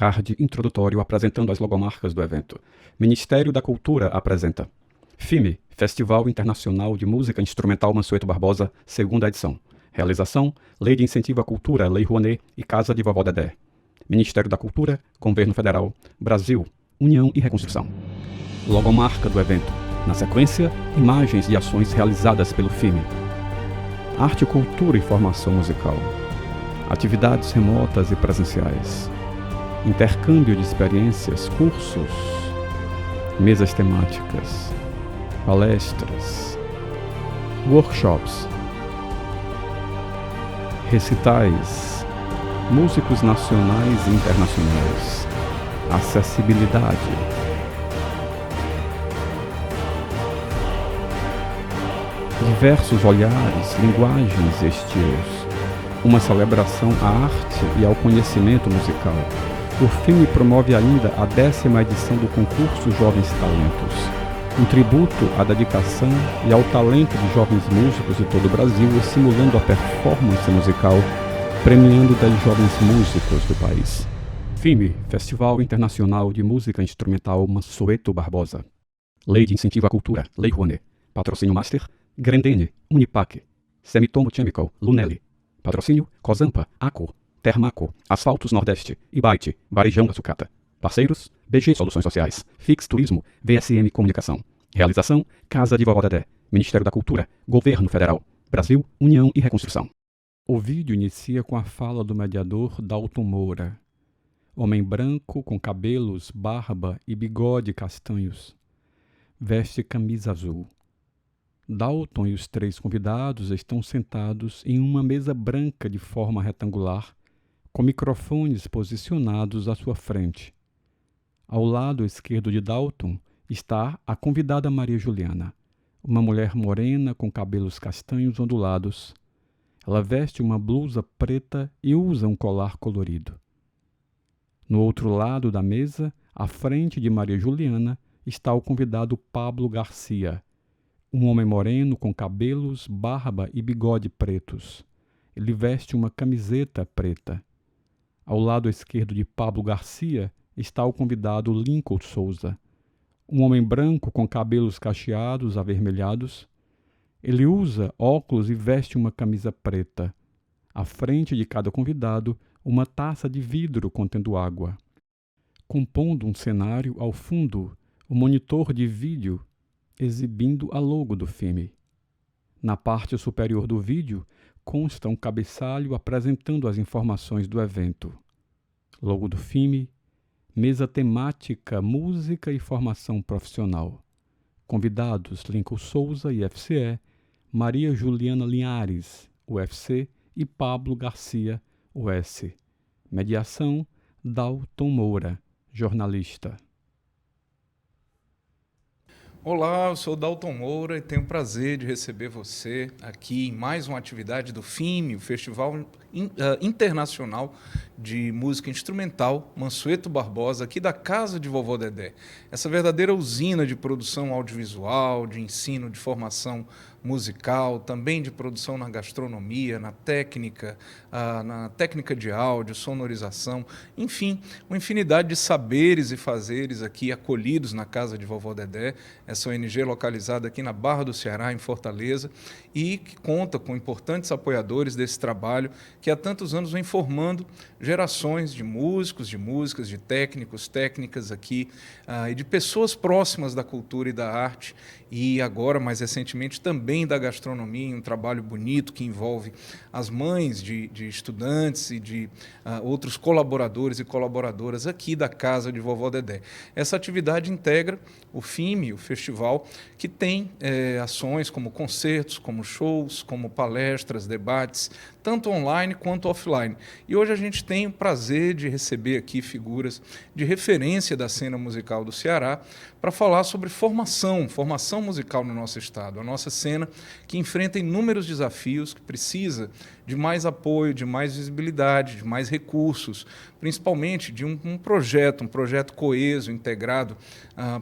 Card introdutório apresentando as logomarcas do evento. Ministério da Cultura apresenta FIME, Festival Internacional de Música Instrumental Mansueto Barbosa, segunda edição. Realização, Lei de Incentivo à Cultura, Lei Rouanet e Casa de Vovó Dedé. Ministério da Cultura, Governo Federal, Brasil, União e Reconstrução. Logomarca do evento. Na sequência, imagens de ações realizadas pelo FIME. Arte, cultura e formação musical. Atividades remotas e presenciais. Intercâmbio de experiências, cursos, mesas temáticas, palestras, workshops, recitais, músicos nacionais e internacionais, acessibilidade, diversos olhares, linguagens e estilos, uma celebração à arte e ao conhecimento musical. O FIME promove ainda a 10ª edição do concurso Jovens Talentos, um tributo à dedicação e ao talento de jovens músicos de todo o Brasil, estimulando a performance musical, premiando 10 jovens músicos do país. FIME, Festival Internacional de Música Instrumental Mansueto Barbosa. Lei de Incentivo à Cultura, Lei Rouanet. Patrocínio Master, Grendene, Unipac, Semitomo Chemical, Lunelli. Patrocínio, Cosampa, Aco, Termaco, Asfaltos Nordeste, Ibite, Varejão da Sucata. Parceiros, BG Soluções Sociais, Fix Turismo, VSM Comunicação. Realização, Casa de Vovó Dedé, Ministério da Cultura, Governo Federal, Brasil, União e Reconstrução. O vídeo inicia com a fala do mediador Dalton Moura. Homem branco com cabelos, barba e bigode castanhos. Veste camisa azul. Dalton e os 3 convidados estão sentados em uma mesa branca de forma retangular, com microfones posicionados à sua frente. Ao lado esquerdo de Dalton está a convidada Maria Juliana, uma mulher morena com cabelos castanhos ondulados. Ela veste uma blusa preta e usa um colar colorido. No outro lado da mesa, à frente de Maria Juliana, está o convidado Pablo Garcia, um homem moreno com cabelos, barba e bigode pretos. Ele veste uma camiseta preta. Ao lado esquerdo de Pablo Garcia está o convidado Lincoln Souza, um homem branco com cabelos cacheados, avermelhados. Ele usa óculos e veste uma camisa preta. À frente de cada convidado, uma taça de vidro contendo água. Compondo um cenário ao fundo, o monitor de vídeo exibindo a logo do FIME. Na parte superior do vídeo consta um cabeçalho apresentando as informações do evento. Logo do FIME, mesa temática, música e formação profissional. Convidados Lincoln Souza, IFCE, Maria Juliana Linhares, UFC e Pablo Garcia, US. Mediação, Dalton Moura, jornalista. Olá, eu sou Dalton Moura e tenho o prazer de receber você aqui em mais uma atividade do FIME, o Festival Internacional de Música Instrumental Mansueto Barbosa, aqui da Casa de Vovó Dedé. Essa verdadeira usina de produção audiovisual, de ensino, de formação musical, também de produção na gastronomia, na técnica de áudio, sonorização, enfim, uma infinidade de saberes e fazeres aqui acolhidos na Casa de Vovó Dedé, essa ONG localizada aqui na Barra do Ceará, em Fortaleza, e que conta com importantes apoiadores desse trabalho que há tantos anos vem formando gerações de músicos, de músicas, de técnicos, técnicas aqui, e de pessoas próximas da cultura e da arte, e agora, mais recentemente, também da gastronomia, um trabalho bonito que envolve as mães de estudantes e de outros colaboradores e colaboradoras aqui da Casa de Vovó Dedé. Essa atividade integra o FIME, o festival, que tem ações como concertos, como shows, como palestras, debates, tanto online quanto offline. E hoje a gente tem o prazer de receber aqui figuras de referência da cena musical do Ceará para falar sobre formação musical no nosso estado. A nossa cena que enfrenta inúmeros desafios, que precisa de mais apoio, de mais visibilidade, de mais recursos, principalmente de um projeto coeso, integrado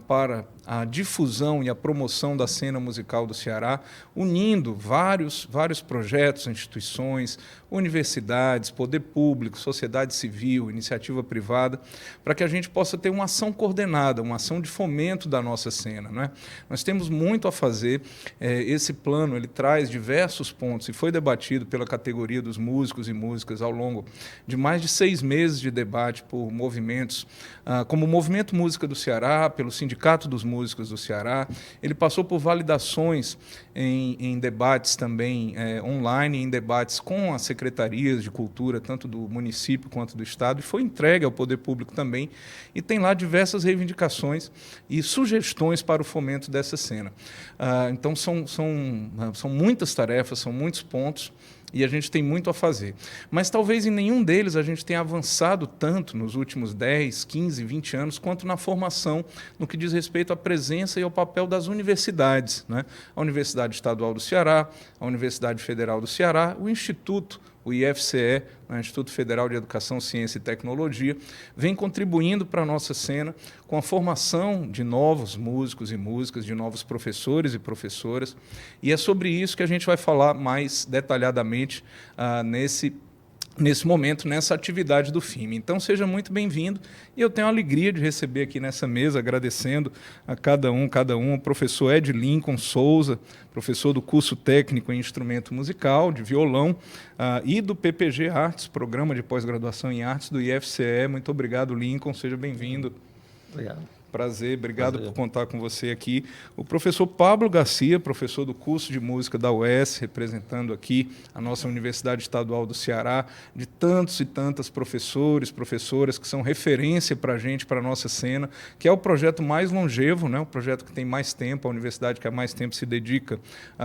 para a difusão e a promoção da cena musical do Ceará, unindo vários projetos, instituições, universidades, poder público, sociedade civil, iniciativa privada, para que a gente possa ter uma ação coordenada, uma ação de fomento da nossa cena, né? Nós temos muito a fazer. Esse plano ele traz diversos pontos e foi debatido pela categoria dos músicos e músicas ao longo de mais de 6 meses de debate por movimentos, como o Movimento Música do Ceará, pelo Sindicato dos Músicos do Ceará. Ele passou por validações em debates também online, em debates com as secretarias de cultura, tanto do município quanto do estado, e foi entregue ao poder público também, e tem lá diversas reivindicações e sugestões para o fomento dessa cena. Então, são muitas tarefas, são muitos pontos, e a gente tem muito a fazer. Mas talvez em nenhum deles a gente tenha avançado tanto nos últimos 10, 15, 20 anos, quanto na formação, no que diz respeito à presença e ao papel das universidades, né? A Universidade Estadual do Ceará, a Universidade Federal do Ceará, o Instituto, o IFCE, o Instituto Federal de Educação, Ciência e Tecnologia, vem contribuindo para a nossa cena com a formação de novos músicos e músicas, de novos professores e professoras, e é sobre isso que a gente vai falar mais detalhadamente nesse momento, nessa atividade do FIME. Então, seja muito bem-vindo, e eu tenho a alegria de receber aqui nessa mesa, agradecendo a cada um, o professor Ed Lincoln Souza, professor do curso técnico em instrumento musical, de violão, e do PPG Artes, Programa de Pós-Graduação em Artes do IFCE. Muito obrigado, Lincoln, seja bem-vindo. Obrigado. Prazer, obrigado por contar com você aqui. O professor Pablo Garcia, professor do curso de música da UES, representando aqui a nossa Universidade Estadual do Ceará, de tantos e tantas professores, professoras que são referência para a gente, para a nossa cena, que é o projeto mais longevo, né? O projeto que tem mais tempo, a universidade que há mais tempo se dedica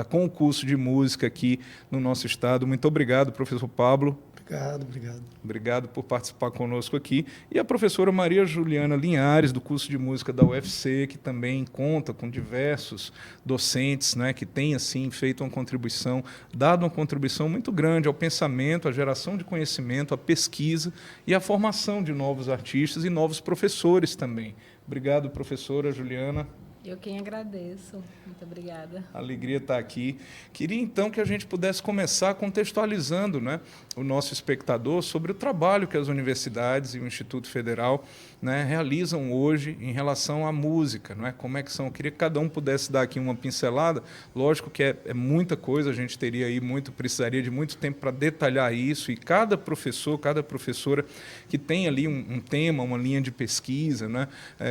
com o curso de música aqui no nosso estado. Muito obrigado, professor Pablo. Obrigado. Obrigado por participar conosco aqui. E a professora Maria Juliana Linhares, do curso de música da UFC, que também conta com diversos docentes, né, que têm, assim, feito uma contribuição, dado uma contribuição muito grande ao pensamento, à geração de conhecimento, à pesquisa e à formação de novos artistas e novos professores também. Obrigado, professora Juliana. Eu quem agradeço. Muito obrigada. Alegria estar aqui. Queria, então, que a gente pudesse começar contextualizando, né, o nosso espectador sobre o trabalho que as universidades e o Instituto Federal, né, realizam hoje em relação à música, né? Como é que são? Eu queria que cada um pudesse dar aqui uma pincelada. Lógico que é muita coisa, a gente teria aí precisaria de muito tempo para detalhar isso, e cada professor, cada professora que tem ali um tema, uma linha de pesquisa, né,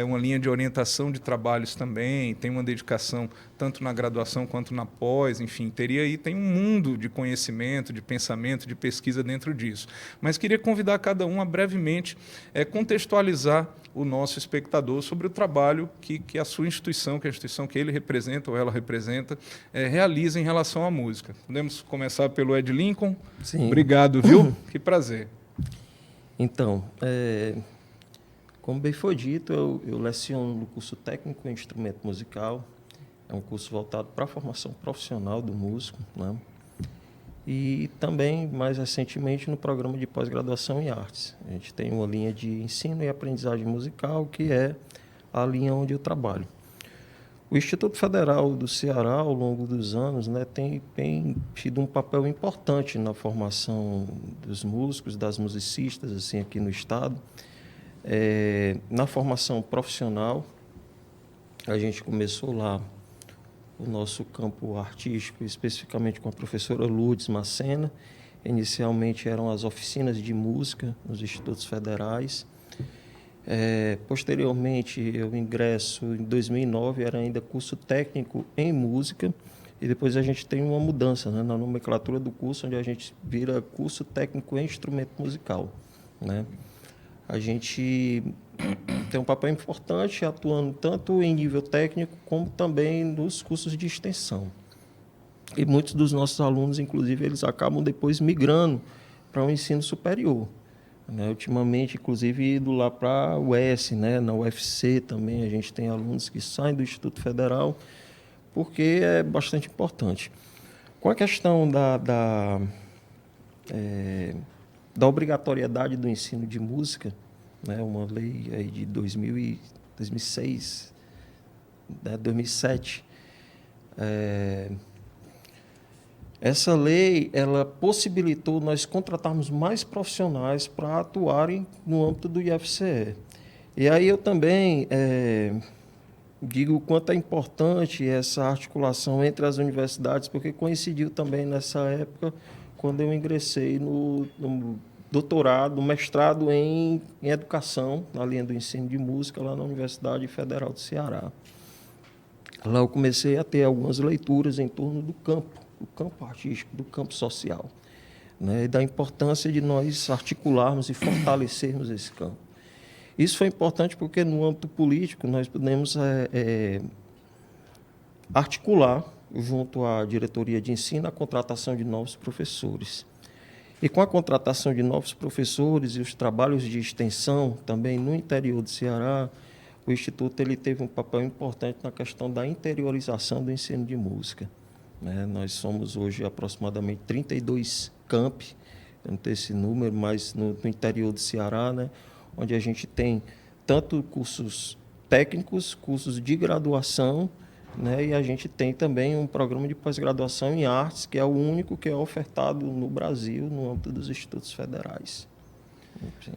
uma linha de orientação de trabalhos também, tem uma dedicação tanto na graduação quanto na pós, enfim, tem um mundo de conhecimento, de pensamento, de pesquisa dentro disso. Mas queria convidar cada um a brevemente contextualizar o nosso espectador sobre o trabalho que a sua instituição, que a instituição que ele representa ou ela representa, realiza em relação à música. Podemos começar pelo Ed Lincoln? Sim. Obrigado, viu? Que prazer. Então, como bem foi dito, eu leciono no curso técnico em instrumento musical. É um curso voltado para a formação profissional do músico, né? E também, mais recentemente, no programa de pós-graduação em artes. A gente tem uma linha de ensino e aprendizagem musical, que é a linha onde eu trabalho. O Instituto Federal do Ceará, ao longo dos anos, né, tem tido um papel importante na formação dos músicos, das musicistas, assim, aqui no estado. Na formação profissional, a gente começou lá o nosso campo artístico, especificamente com a professora Lourdes Macena. Inicialmente eram as oficinas de música nos institutos federais. Posteriormente, eu ingresso em 2009, era ainda curso técnico em música, e depois a gente tem uma mudança, né, na nomenclatura do curso, onde a gente vira curso técnico em instrumento musical, né? A gente tem um papel importante atuando tanto em nível técnico como também nos cursos de extensão. E muitos dos nossos alunos, inclusive, eles acabam depois migrando para o ensino superior, né? Ultimamente, inclusive, indo lá para a UES, né? Na UFC também a gente tem alunos que saem do Instituto Federal, porque é bastante importante. Com a questão da obrigatoriedade do ensino de música, né, uma lei aí de 2006, né, 2007, Essa lei, ela possibilitou nós contratarmos mais profissionais para atuarem no âmbito do IFCE. E aí eu também digo o quanto é importante essa articulação entre as universidades, porque coincidiu também nessa época quando eu ingressei no doutorado, mestrado em educação, na linha do ensino de música, lá na Universidade Federal do Ceará. Lá eu comecei a ter algumas leituras em torno do campo artístico, do campo social, né, e da importância de nós articularmos e fortalecermos esse campo. Isso foi importante porque, no âmbito político, nós podemos articular, junto à diretoria de ensino, a contratação de novos professores. E com a contratação de novos professores e os trabalhos de extensão, também no interior do Ceará, o Instituto ele teve um papel importante na questão da interiorização do ensino de música. Né? Nós somos hoje aproximadamente 32 campi, eu não tenho esse número, mas no interior do Ceará, né? Onde a gente tem tanto cursos técnicos, cursos de graduação, né? E a gente tem também um programa de pós-graduação em artes, que é o único que é ofertado no Brasil, no âmbito dos institutos federais.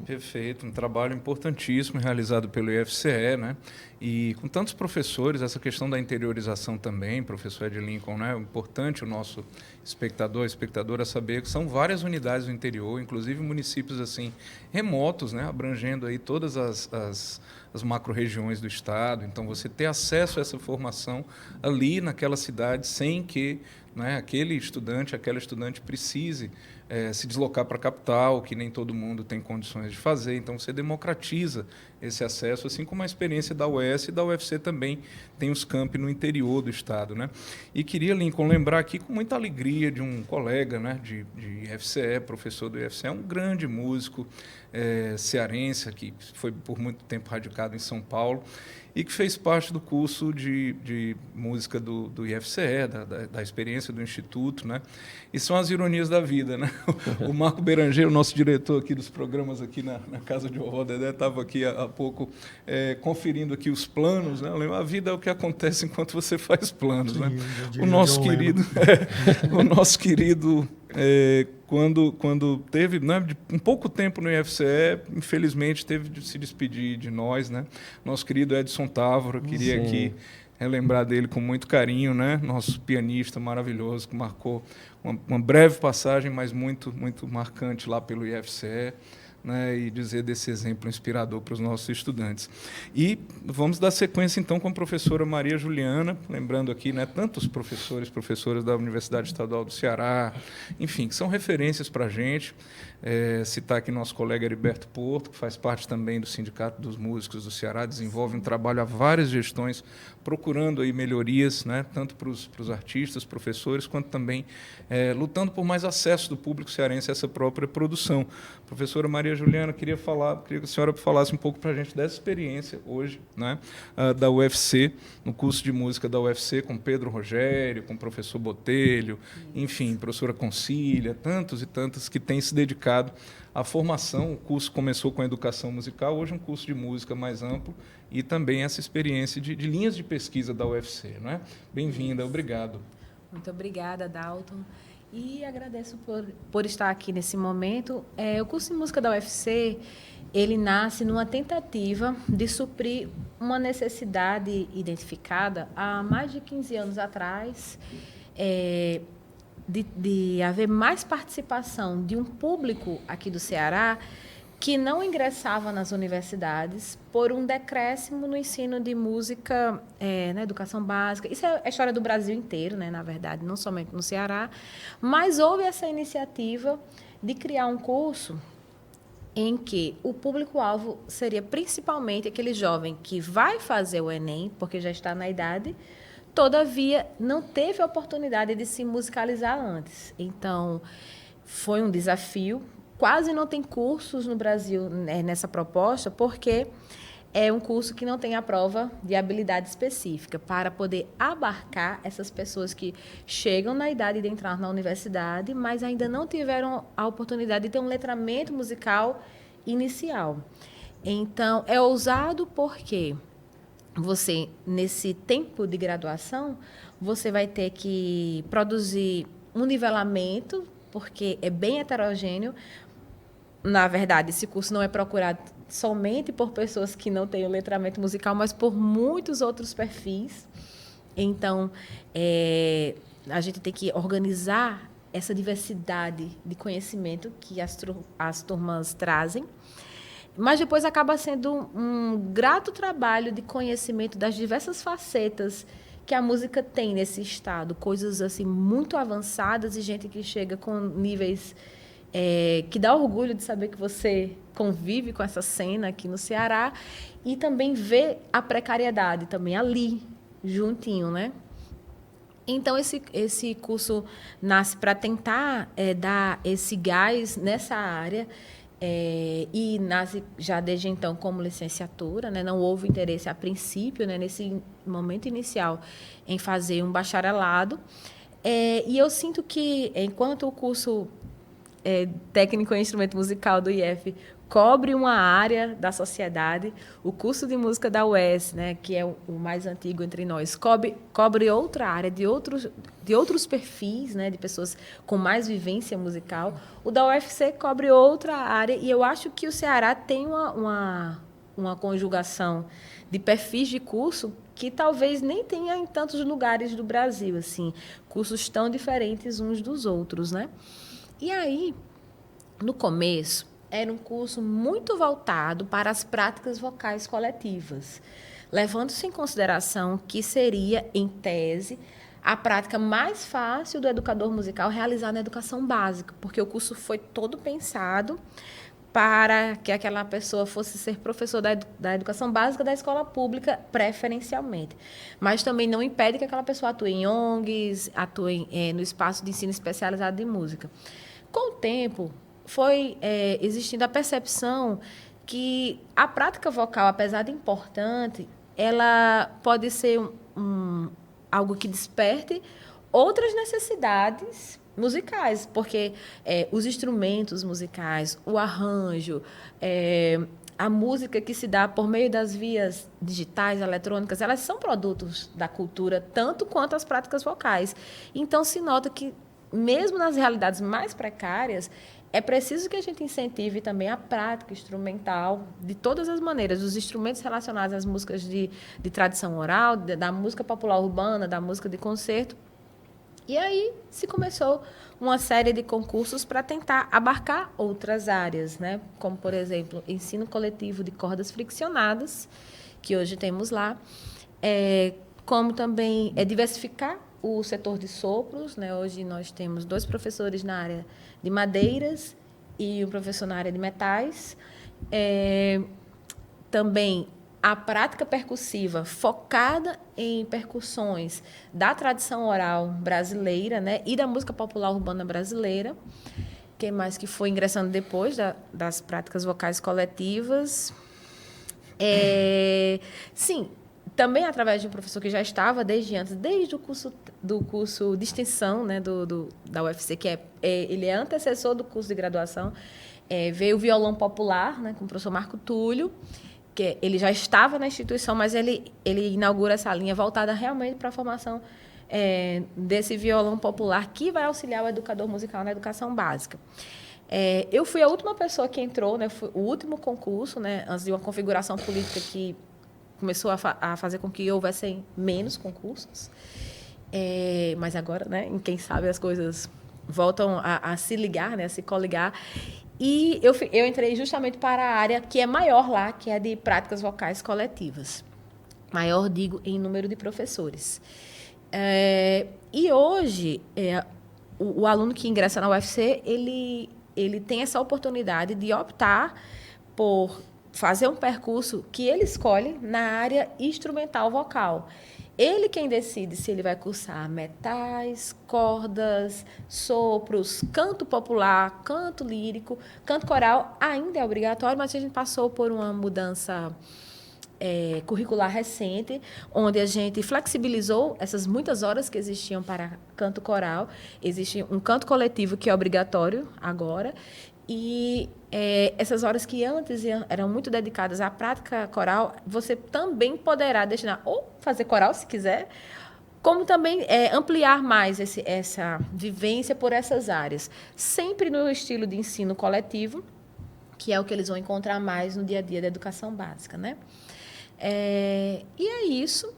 Perfeito, um trabalho importantíssimo realizado pelo IFCE, né? E com tantos professores, essa questão da interiorização também, professor Ed Lincoln, né? Importante o nosso espectadora saber que são várias unidades do interior, inclusive municípios assim remotos, né? Abrangendo aí todas as macro-regiões do estado. Então, você ter acesso a essa formação ali naquela cidade sem que, né, aquele estudante, aquela estudante precise se deslocar para a capital, que nem todo mundo tem condições de fazer. Então, você democratiza esse acesso, assim como a experiência da UES e da UFC também tem os campi no interior do estado, né? E queria, Lincoln, lembrar aqui com muita alegria de um colega, né, de IFCE, professor do IFCE, um grande músico cearense, que foi por muito tempo radicado em São Paulo, e que fez parte do curso de música do IFCE, da experiência do Instituto, né? E são as ironias da vida, né? O Marco Beranger, o nosso diretor aqui dos programas aqui na Casa de Vovó Dedé, estava aqui há pouco conferindo aqui os planos, né? A vida é o que acontece enquanto você faz planos, sim, né? O nosso querido quando teve, né, um pouco tempo no IFCE, infelizmente teve de se despedir de nós, né? Nosso querido Edson Távora, queria aqui relembrar dele com muito carinho, né? Nosso pianista maravilhoso que marcou uma breve passagem, mas muito, muito marcante lá pelo IFCE. Né, e dizer desse exemplo inspirador para os nossos estudantes. E vamos dar sequência, então, com a professora Maria Juliana, lembrando aqui, né, tantos professoras da Universidade Estadual do Ceará, enfim, que são referências para a gente. Citar aqui nosso colega Heriberto Porto, que faz parte também do Sindicato dos Músicos do Ceará, desenvolve um trabalho há várias gestões, procurando aí melhorias, né, tanto para os artistas, professores, quanto também lutando por mais acesso do público cearense a essa própria produção. Professora Maria Juliana, queria que a senhora falasse um pouco para a gente dessa experiência hoje, né, da UFC, no curso de música da UFC, com Pedro Rogério, com o professor Botelho, enfim, professora Concília, tantos e tantas que têm se dedicado à formação. O curso começou com a educação musical, hoje é um curso de música mais amplo e também essa experiência de linhas de pesquisa da UFC, né? Bem-vinda, obrigado. Muito obrigada, Dalton. E agradeço por estar aqui nesse momento. O curso de música da UFC, ele nasce numa tentativa de suprir uma necessidade identificada há mais de 15 anos atrás, de haver mais participação de um público aqui do Ceará que não ingressava nas universidades por um decréscimo no ensino de música na educação básica. Isso é a história do Brasil inteiro, né, na verdade, não somente no Ceará, mas houve essa iniciativa de criar um curso em que o público-alvo seria principalmente aquele jovem que vai fazer o Enem, porque já está na idade, todavia não teve a oportunidade de se musicalizar antes. Então, foi um desafio. Quase não tem cursos no Brasil nessa proposta, porque é um curso que não tem a prova de habilidade específica para poder abarcar essas pessoas que chegam na idade de entrar na universidade, mas ainda não tiveram a oportunidade de ter um letramento musical inicial. Então, é ousado porque você, nesse tempo de graduação, você vai ter que produzir um nivelamento, porque é bem heterogêneo. Na verdade, esse curso não é procurado somente por pessoas que não têm o letramento musical, mas por muitos outros perfis. Então, a gente tem que organizar essa diversidade de conhecimento que as turmas trazem, mas depois acaba sendo um grato trabalho de conhecimento das diversas facetas que a música tem nesse estado, coisas assim muito avançadas e gente que chega com níveis que dá orgulho de saber que você convive com essa cena aqui no Ceará, e também ver a precariedade também ali, juntinho, né? Então, esse curso nasce para tentar dar esse gás nessa área, e nasce já desde então como licenciatura, né? Não houve interesse a princípio, né, nesse momento inicial, em fazer um bacharelado. E eu sinto que, enquanto o curso técnico em instrumento musical do IF cobre uma área da sociedade, o curso de música da UES, né, que é o mais antigo entre nós, cobre outra área, de outros perfis, né, de pessoas com mais vivência musical. O da UFC cobre outra área, e eu acho que o Ceará tem uma conjugação de perfis de curso que talvez nem tenha em tantos lugares do Brasil, assim, cursos tão diferentes uns dos outros, né? E aí, no começo, era um curso muito voltado para as práticas vocais coletivas, levando-se em consideração que seria, em tese, a prática mais fácil do educador musical realizar na educação básica, porque o curso foi todo pensado para que aquela pessoa fosse ser professor da educação básica da escola pública, preferencialmente. Mas também não impede que aquela pessoa atue em ONGs, atue no espaço de ensino especializado de música. Com o tempo, foi existindo a percepção que a prática vocal, apesar de importante, ela pode ser algo que desperte outras necessidades musicais, porque os instrumentos musicais, o arranjo, a música que se dá por meio das vias digitais, eletrônicas, elas são produtos da cultura, tanto quanto as práticas vocais. Então, se nota que, mesmo nas realidades mais precárias, é preciso que a gente incentive também a prática instrumental de todas as maneiras, os instrumentos relacionados às músicas de tradição oral, da música popular urbana, da música de concerto. E aí se começou uma série de concursos para tentar abarcar outras áreas, né? Como, por exemplo, ensino coletivo de cordas friccionadas, que hoje temos lá, como também diversificar o setor de sopros, né? Hoje nós temos 2 professores na área de madeiras e um professor na área de metais. Também a prática percussiva focada em percussões da tradição oral brasileira, né? E da música popular urbana brasileira. Quem mais que foi ingressando depois das práticas vocais coletivas? Sim, também através de um professor que já estava desde antes, desde o curso de extensão, né, da UFC, que ele é antecessor do curso de graduação, veio o violão popular, né, com o professor Marco Túlio, que ele já estava na instituição, mas ele inaugura essa linha voltada realmente para a formação desse violão popular, que vai auxiliar o educador musical na educação básica. Eu fui a última pessoa que entrou, né, foi o último concurso, né, antes de uma configuração política que começou a fazer com que houvessem menos concursos. Mas agora, né, em quem sabe, as coisas voltam a se ligar, né, a se coligar. E eu entrei justamente para a área que é maior lá, que é a de práticas vocais coletivas. Maior, digo, em número de professores. E hoje, o aluno que ingressa na UFC, ele tem essa oportunidade de optar por fazer um percurso que ele escolhe na área instrumental vocal. Ele quem decide se ele vai cursar metais, cordas, sopros, canto popular, canto lírico, canto coral ainda é obrigatório, mas a gente passou por uma mudança curricular recente, onde a gente flexibilizou essas muitas horas que existiam para canto coral. Existe um canto coletivo que é obrigatório agora, e essas horas que antes eram muito dedicadas à prática coral, você também poderá destinar ou fazer coral, se quiser, como também ampliar mais essa vivência por essas áreas, sempre no estilo de ensino coletivo, que é o que eles vão encontrar mais no dia a dia da educação básica, né? E é isso.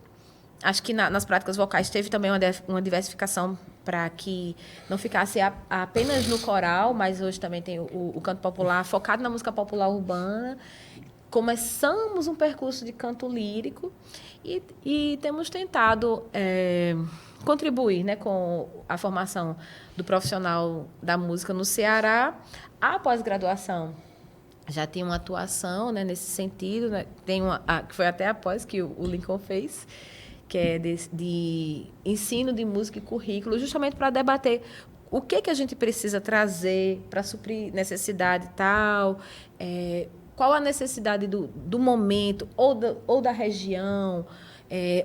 Acho que nas práticas vocais teve também uma diversificação para que não ficasse apenas no coral, mas hoje também tem o canto popular focado na música popular urbana. Começamos um percurso de canto lírico e temos tentado contribuir, né, com a formação do profissional da música no Ceará. A pós-graduação já tem uma atuação, né, nesse sentido, né? Que foi até após que o Lincoln fez, que é de ensino de música e currículo, justamente para debater o que a gente precisa trazer para suprir necessidade e tal, qual a necessidade do momento ou da região,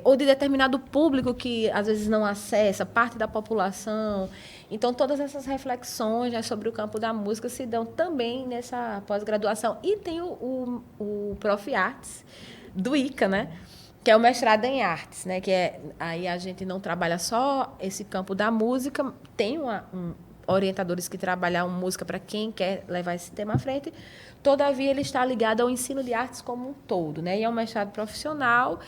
ou de determinado público que, às vezes, não acessa, parte da população. Então, todas essas reflexões, né, sobre o campo da música se dão também nessa pós-graduação. E tem o Prof. Artes, do ICA, né, que é o mestrado em artes, né, aí a gente não trabalha só esse campo da música, tem orientadores que trabalham música para quem quer levar esse tema à frente. Todavia, ele está ligado ao ensino de artes como um todo, né? E é um mestrado profissional,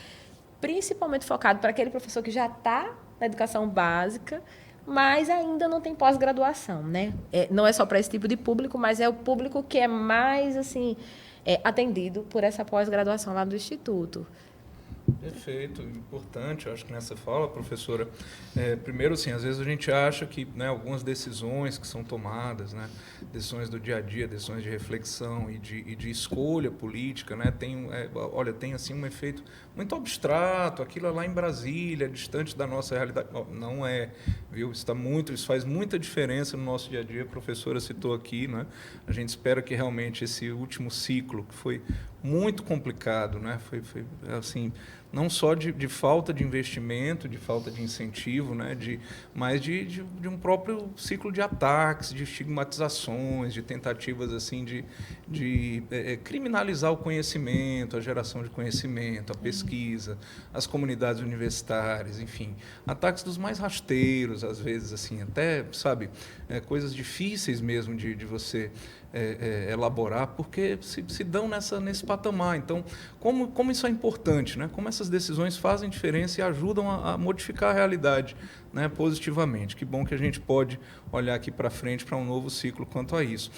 principalmente focado para aquele professor que já está na educação básica, mas ainda não tem pós-graduação, né? Não é só para esse tipo de público, mas é o público que é mais assim, atendido por essa pós-graduação lá do Instituto. Perfeito, importante, eu acho que nessa fala, professora, primeiro, assim, às vezes a gente acha que, né, algumas decisões que são tomadas, né, decisões do dia a dia, decisões de reflexão e de escolha política, né, tem assim um efeito muito abstrato, aquilo é lá em Brasília, distante da nossa realidade. Não é, viu? Isso faz muita diferença no nosso dia a dia, a professora citou aqui, né, a gente espera que realmente esse último ciclo, que foi muito complicado, né, foi assim, não só de falta de investimento, de falta de incentivo, né, mas de um próprio ciclo de ataques, de estigmatizações, de tentativas assim de criminalizar o conhecimento, a geração de conhecimento, a pesquisa, as comunidades universitárias, enfim, ataques dos mais rasteiros, às vezes, assim, até, sabe, coisas difíceis mesmo de você elaborar, porque se dão nesse patamar. Então, como isso é importante, né? Como essas decisões fazem diferença e ajudam a modificar a realidade, né, positivamente. Que bom que a gente pode olhar aqui para frente para um novo ciclo quanto a isso.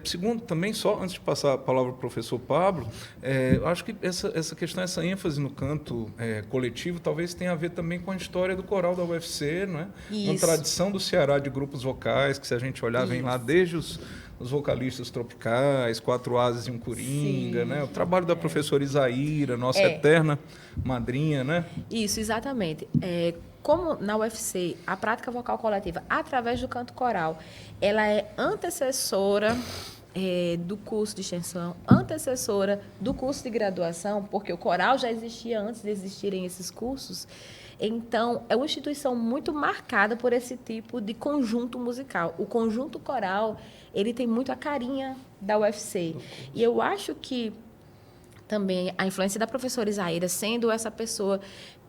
Segundo, também, só antes de passar a palavra para o professor Pablo, eu acho que essa questão, essa ênfase no canto coletivo, talvez tenha a ver também com a história do coral da UFC, né? Uma tradição do Ceará de grupos vocais, que, se a gente olhar, vem lá desde os vocalistas tropicais, 4 Ases e um Coringa, né? O trabalho da professora Isaíra, nossa eterna madrinha, né? Isso, exatamente. Como na UFC, a prática vocal coletiva, através do canto coral, ela é antecessora do curso de extensão, antecessora do curso de graduação, porque o coral já existia antes de existirem esses cursos. Então, é uma instituição muito marcada por esse tipo de conjunto musical. O conjunto coral, ele tem muito a carinha da UFC. E eu acho que também a influência da professora Isaíra, sendo essa pessoa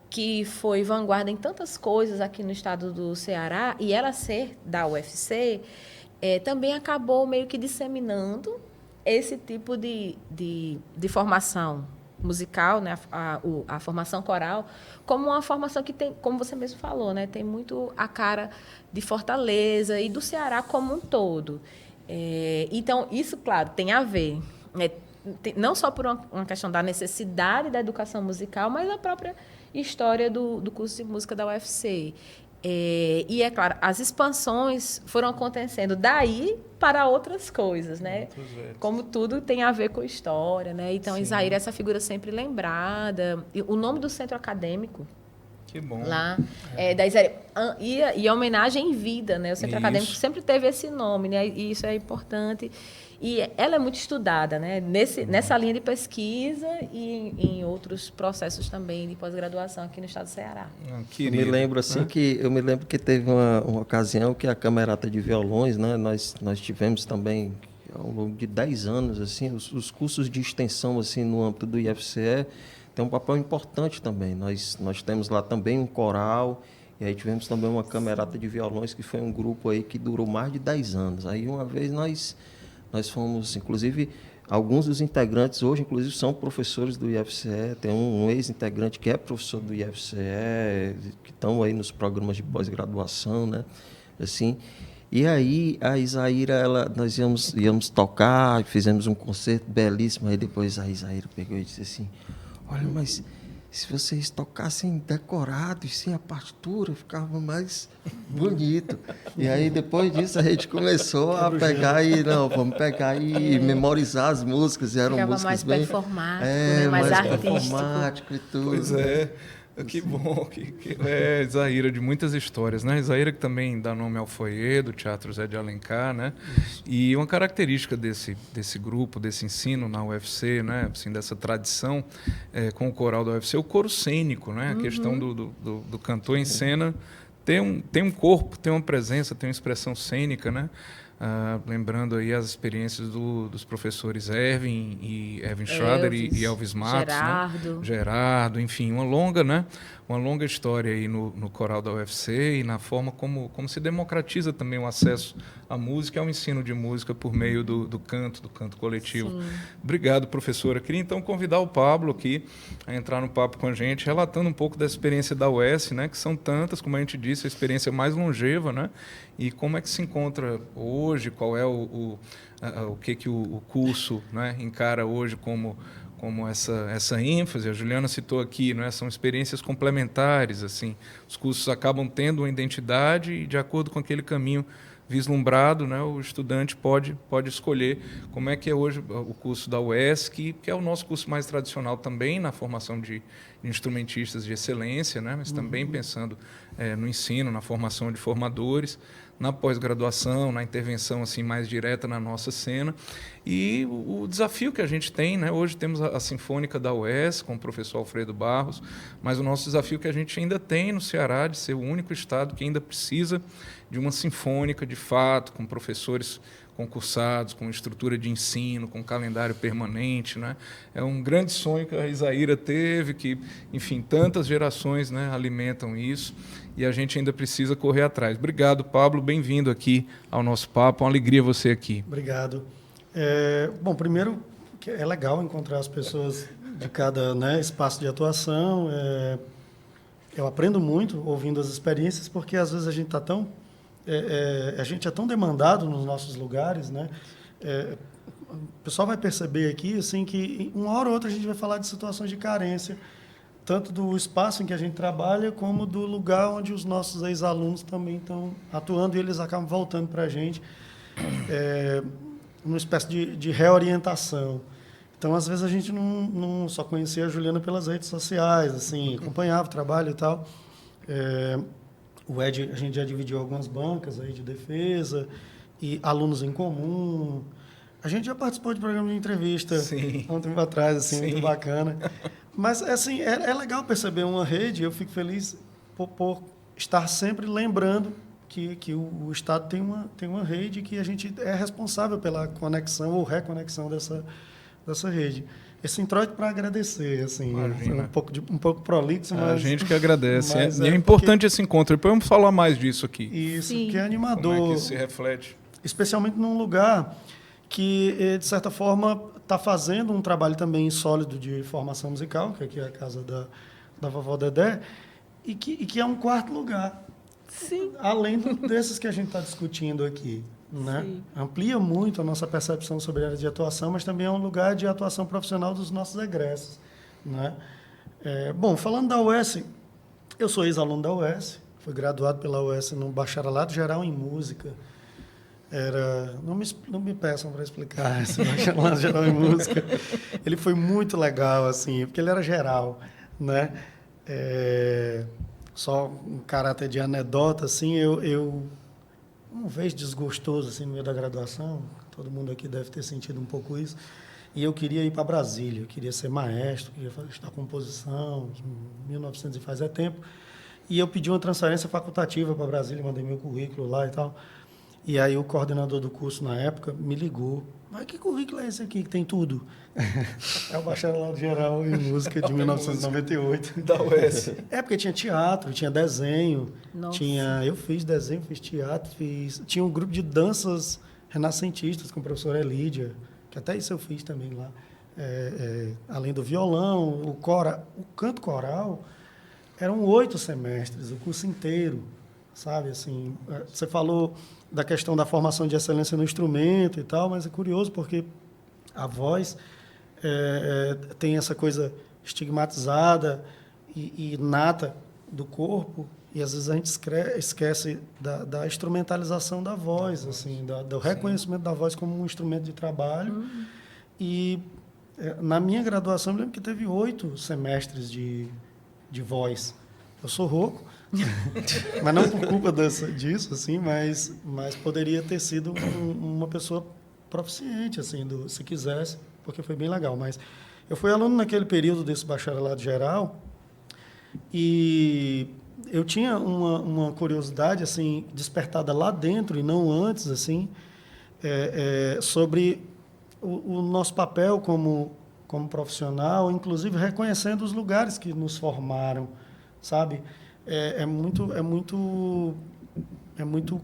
que foi vanguarda em tantas coisas aqui no estado do Ceará, e ela ser da UFC, também acabou meio que disseminando esse tipo de formação musical, né, a formação coral, como uma formação que tem, como você mesmo falou, né, tem muito a cara de Fortaleza e do Ceará como um todo. Então, isso, claro, tem a ver, né, não só por uma questão da necessidade da educação musical, mas a própria história do curso de música da UFC. E, é claro, as expansões foram acontecendo daí para outras coisas, né? Como tudo tem a ver com história, né? Então, Isaíra é essa figura sempre lembrada. E o nome do centro acadêmico, que bom, lá, da Isaíra, e a homenagem em vida, né? O centro acadêmico sempre teve esse nome, né? E isso é importante. E ela é muito estudada, né? Nessa linha de pesquisa e em outros processos também de pós-graduação aqui no estado do Ceará. Eu me lembro assim, que teve uma ocasião que a Camerata de Violões, né? Nós tivemos também ao longo de 10 anos assim, os cursos de extensão assim no âmbito do IFCE tem um papel importante também. Nós temos lá também um coral E aí tivemos também uma Camerata de Violões, que foi um grupo aí que durou mais de 10 anos. Aí uma vez nós fomos, inclusive, alguns dos integrantes hoje, inclusive, são professores do IFCE. Tem um ex-integrante que é professor do IFCE, que estão aí nos programas de pós-graduação, né? Assim, e aí a Isaíra, nós íamos tocar, fizemos um concerto belíssimo. Aí depois a Isaíra pegou e disse assim: olha, mas se vocês tocassem decorado e sem a partitura, ficava mais bonito. E aí, depois disso, a gente começou a pegar vamos pegar e memorizar as músicas. E eram ficava músicas mais bem... performático, né? Mais artístico. Performático e tudo. Pois é. Que bom, é Isaíra de muitas histórias, né? Isaíra que também dá nome ao foyer do Teatro Zé de Alencar, né? Isso. E uma característica desse grupo, desse ensino na UFC, né? Assim, dessa tradição com o coral da UFC, o coro cênico, né? A questão do cantor em cena tem um corpo, tem uma presença, tem uma expressão cênica, né? Lembrando aí as experiências dos professores Erwin Schrader e Elvis Matos, Gerardo. Né? Gerardo, enfim, uma longa história aí no coral da UFC e na forma como se democratiza também o acesso à música e ao ensino de música por meio do canto coletivo. Sim. Obrigado, professora. Queria então convidar o Pablo aqui a entrar no papo com a gente, relatando um pouco da experiência da UES, né, que são tantas, como a gente disse, a experiência mais longeva, né, e como é que se encontra hoje, qual é o que o curso, né, encara hoje como essa ênfase. A Juliana citou aqui, né, são experiências complementares, assim, os cursos acabam tendo uma identidade e, de acordo com aquele caminho vislumbrado, né, o estudante pode escolher como é que é hoje o curso da UES, que é o nosso curso mais tradicional também na formação de instrumentistas de excelência, né, mas também pensando no ensino, na formação de formadores, na pós-graduação, na intervenção assim mais direta na nossa cena. E o desafio que a gente tem, né? Hoje temos a Sinfônica da UES, com o professor Alfredo Barros, mas o nosso desafio que a gente ainda tem no Ceará, de ser o único estado que ainda precisa de uma sinfônica, de fato, com professores concursados, com estrutura de ensino, com calendário permanente, né? É um grande sonho que a Isaíra teve, que, enfim, tantas gerações, né, alimentam isso, e a gente ainda precisa correr atrás. Obrigado, Pablo, bem-vindo aqui ao nosso papo, uma alegria você aqui. Obrigado. Bom, primeiro, é legal encontrar as pessoas de cada, né, espaço de atuação. Eu aprendo muito ouvindo as experiências, porque às vezes a gente está tão... a gente é tão demandado nos nossos lugares, né? O pessoal vai perceber aqui assim, que uma hora ou outra a gente vai falar de situações de carência, tanto do espaço em que a gente trabalha, como do lugar onde os nossos ex-alunos também estão atuando, e eles acabam voltando para a gente numa espécie de reorientação. Então, às vezes, a gente não só conhecia a Juliana pelas redes sociais, assim, acompanhava o trabalho e tal. O Ed, a gente já dividiu algumas bancas aí de defesa, e alunos em comum. A gente já participou de programa de entrevista há um tempo atrás, assim, muito bacana. Mas, assim, é legal perceber uma rede. Eu fico feliz por estar sempre lembrando que o Estado tem uma rede, que a gente é responsável pela conexão ou reconexão dessa rede. Esse introito para agradecer, assim, um pouco prolixo, mas... A gente que agradece. E é importante esse encontro. Depois vamos falar mais disso aqui. Isso, que é animador. Como é que isso se reflete? Especialmente num lugar que, de certa forma, está fazendo um trabalho também sólido de formação musical, que aqui é a casa da vovó Dedé, e que é um quarto lugar. Sim. Além desses que a gente está discutindo aqui. Né? Amplia muito a nossa percepção sobre a área de atuação, mas também é um lugar de atuação profissional dos nossos egressos. Né? Bom, falando da UES, eu sou ex-aluno da UES, fui graduado pela UES no Bacharelato Geral em Música. Não me peçam para explicar esse Bacharelato Geral em Música. Ele foi muito legal, assim, porque ele era geral. Né? Só um caráter de anedota, assim, eu uma vez desgostoso assim no meio da graduação, todo mundo aqui deve ter sentido um pouco isso, e eu queria ir para Brasília, eu queria ser maestro, queria estudar composição, 1900 e faz tempo, e eu pedi uma transferência facultativa para Brasília, mandei meu currículo lá e tal, e aí o coordenador do curso na época me ligou mas que currículo é esse aqui que tem tudo? É o bacharelado geral em música de 1998. Da UES. É, porque tinha teatro, tinha desenho, Nossa. eu fiz desenho, fiz teatro, tinha um grupo de danças renascentistas com a professora Elídia, que até isso eu fiz também lá. Além do violão, o canto coral, eram 8 semestres, o curso inteiro, sabe? Assim, você falou da questão da formação de excelência no instrumento e tal, mas é curioso porque a voz tem essa coisa estigmatizada e inata do corpo, e às vezes a gente esquece da instrumentalização da voz, assim, do reconhecimento da voz como um instrumento de trabalho. E na minha graduação, eu lembro que teve 8 semestres de voz. Eu sou rouco, mas não por culpa disso, assim, mas poderia ter sido uma pessoa proficiente, assim, se quisesse, porque foi bem legal. Mas eu fui aluno naquele período desse bacharelado geral e eu tinha uma curiosidade, assim, despertada lá dentro e não antes, assim, sobre o nosso papel como profissional, inclusive reconhecendo os lugares que nos formaram, sabe? É muito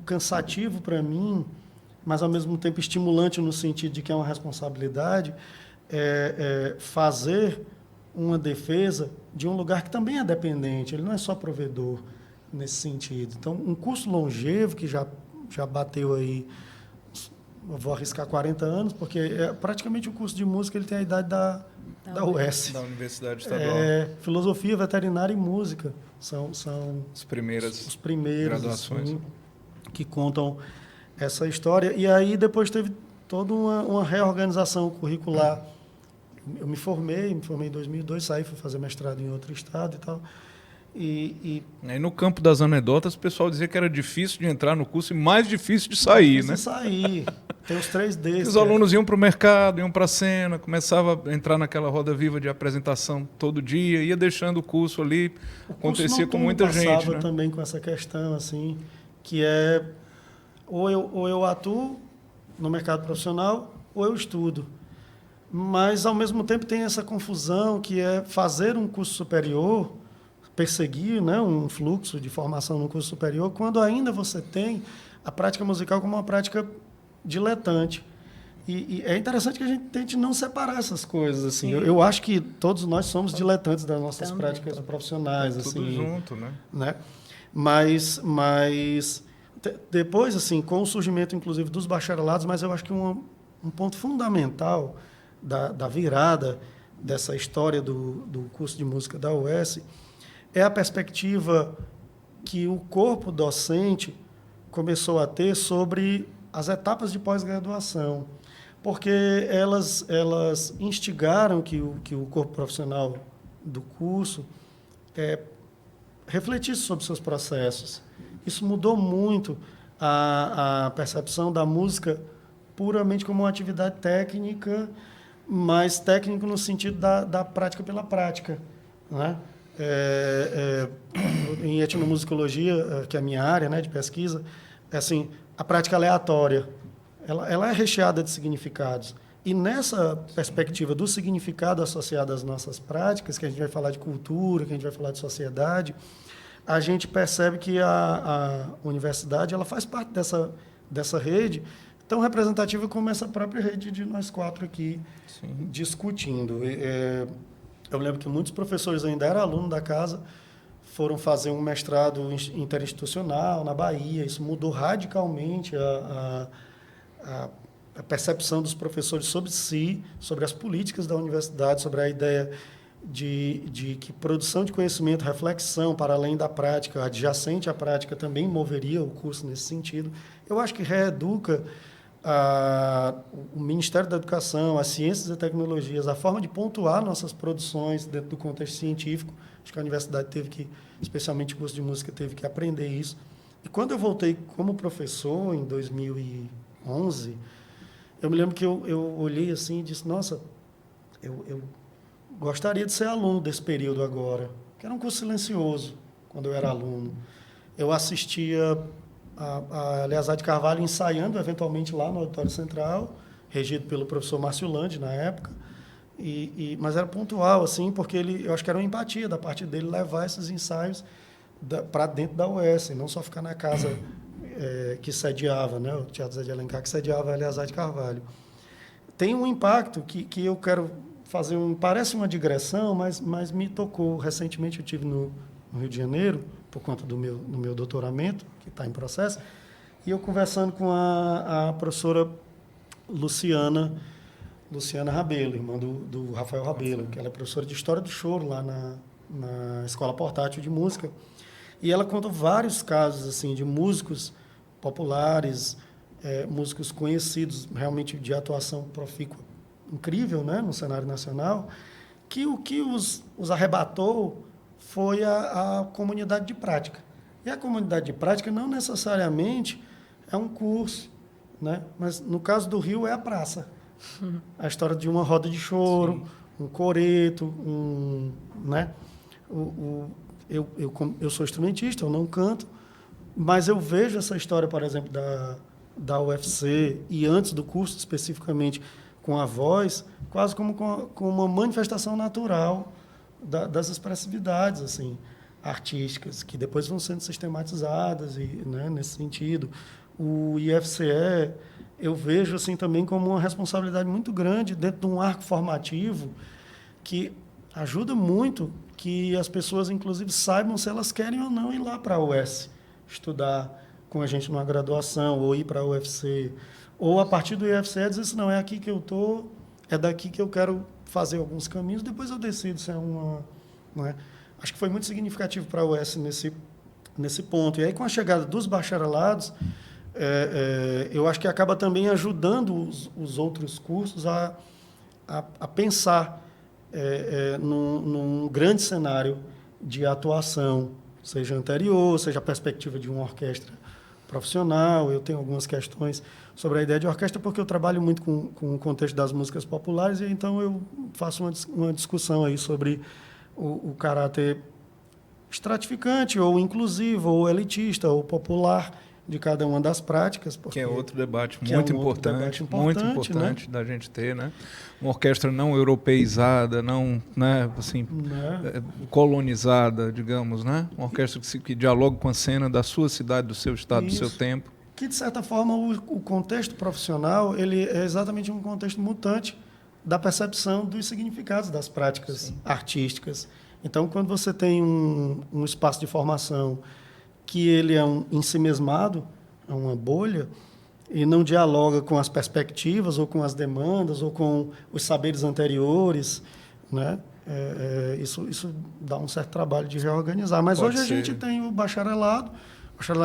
cansativo para mim, mas ao mesmo tempo estimulante no sentido de que é uma responsabilidade fazer uma defesa de um lugar que também é dependente, ele não é só provedor nesse sentido. Então, um curso longevo que já bateu aí, eu vou arriscar 40 anos, porque praticamente o curso de música ele tem a idade da UES. Da Universidade Estadual. Filosofia, veterinária e música são os primeiros graduações assim, que contam essa história. E aí depois teve toda uma reorganização curricular. Eu me formei em 2002, saí, fui fazer mestrado em outro estado e tal. E aí no campo das anedotas, o pessoal dizia que era difícil de entrar no curso e mais difícil de sair, né? Sair. Tem os 3 Ds. Os alunos iam para o mercado, iam para a cena, começava a entrar naquela roda viva de apresentação todo dia, ia deixando o curso ali, acontecia com muita gente. Passava né? também com essa questão, assim, que é ou eu atuo no mercado profissional ou eu estudo. Mas, ao mesmo tempo, tem essa confusão que é fazer um curso superior, perseguir, né, um fluxo de formação no curso superior, quando ainda você tem a prática musical como uma prática diletante. E é interessante que a gente tente não separar essas coisas. Assim. Eu acho que todos nós somos diletantes das nossas práticas profissionais. Tudo assim, junto, né? Mas depois, assim, com o surgimento, inclusive, dos bacharelados, mas eu acho que um ponto fundamental da virada dessa história do curso de música da UES é a perspectiva que o corpo docente começou a ter sobre as etapas de pós-graduação, porque elas instigaram que o corpo profissional do curso refletisse sobre seus processos. Isso mudou muito a percepção da música puramente como uma atividade técnica, mas técnico no sentido da prática pela prática, né? Em etnomusicologia, que é a minha área, né, de pesquisa, assim, a prática aleatória, ela é recheada de significados. E nessa perspectiva do significado associado às nossas práticas, que a gente vai falar de cultura, que a gente vai falar de sociedade, a gente percebe que a universidade ela faz parte dessa rede tão representativa como essa própria rede de nós 4 aqui. Sim. Discutindo. Eu lembro que muitos professores ainda eram alunos da casa, foram fazer um mestrado interinstitucional na Bahia. Isso mudou radicalmente a percepção dos professores sobre si, sobre as políticas da universidade, sobre a ideia de que produção de conhecimento, reflexão para além da prática, adjacente à prática, também moveria o curso nesse sentido. Eu acho que reeduca o Ministério da Educação, as ciências e tecnologias, a forma de pontuar nossas produções dentro do contexto científico. Acho que a universidade teve que, especialmente o curso de música, teve que aprender isso. E quando eu voltei como professor, em 2011, eu me lembro que eu olhei assim e disse, nossa, eu gostaria de ser aluno desse período agora, que era um curso silencioso, quando eu era aluno. Eu assistia a Eleazar de Carvalho ensaiando, eventualmente, lá no Auditório Central, regido pelo professor Márcio Landi, na época, mas era pontual, assim, porque eu acho que era uma empatia da parte dele levar esses ensaios para dentro da UES, e não só ficar na casa que sediava, né, o Teatro Zé de Alencar, que sediava Eleazar de Carvalho. Tem um impacto que eu quero fazer, parece uma digressão, mas me tocou. Recentemente eu estive no Rio de Janeiro, por conta do meu doutoramento, que está em processo, e eu conversando com a professora Luciana Rabelo, irmã do Rafael Rabelo, que ela é professora de História do Choro lá na Escola Portátil de Música. E ela conta vários casos assim de músicos populares, músicos conhecidos, realmente de atuação profícua incrível, né, no cenário nacional, que o que os arrebatou foi a comunidade de prática. E a comunidade de prática não necessariamente é um curso, né, mas no caso do Rio é a praça. A história de uma roda de choro, sim, um coreto, né? Eu sou instrumentista, eu não canto, mas eu vejo essa história, por exemplo, da UFC e antes do curso especificamente com a voz, quase como com uma manifestação natural das expressividades assim, artísticas, que depois vão sendo sistematizadas, né, nesse sentido. O IFCE eu vejo assim também como uma responsabilidade muito grande dentro de um arco formativo que ajuda muito que as pessoas, inclusive, saibam se elas querem ou não ir lá para a UES estudar com a gente numa graduação, ou ir para a UFC, ou a partir do IFCE dizer assim, não, é aqui que eu estou, é daqui que eu quero fazer alguns caminhos, depois eu decido se é uma... Não é? Acho que foi muito significativo para a UES nesse ponto. E aí, com a chegada dos bacharelados, eu acho que acaba também ajudando os outros cursos a pensar num grande cenário de atuação, seja anterior, seja a perspectiva de uma orquestra profissional. Eu tenho algumas questões sobre a ideia de orquestra, porque eu trabalho muito com o contexto das músicas populares, e então eu faço uma discussão aí sobre o caráter estratificante, ou inclusivo, ou elitista, ou popular de cada uma das práticas. Que é outro debate muito importante, né, da gente ter, né? Uma orquestra não europeizada, não, né, assim, colonizada, digamos, né? Uma orquestra que dialoga com a cena da sua cidade, do seu estado, do seu tempo. Que, de certa forma, o contexto profissional ele é exatamente um contexto mutante da percepção dos significados das práticas, sim, artísticas. Então, quando você tem um espaço de formação que ele é ensimesmado, é uma bolha, e não dialoga com as perspectivas, ou com as demandas, ou com os saberes anteriores, né? Isso dá um certo trabalho de reorganizar. Mas hoje a gente tem o bacharelado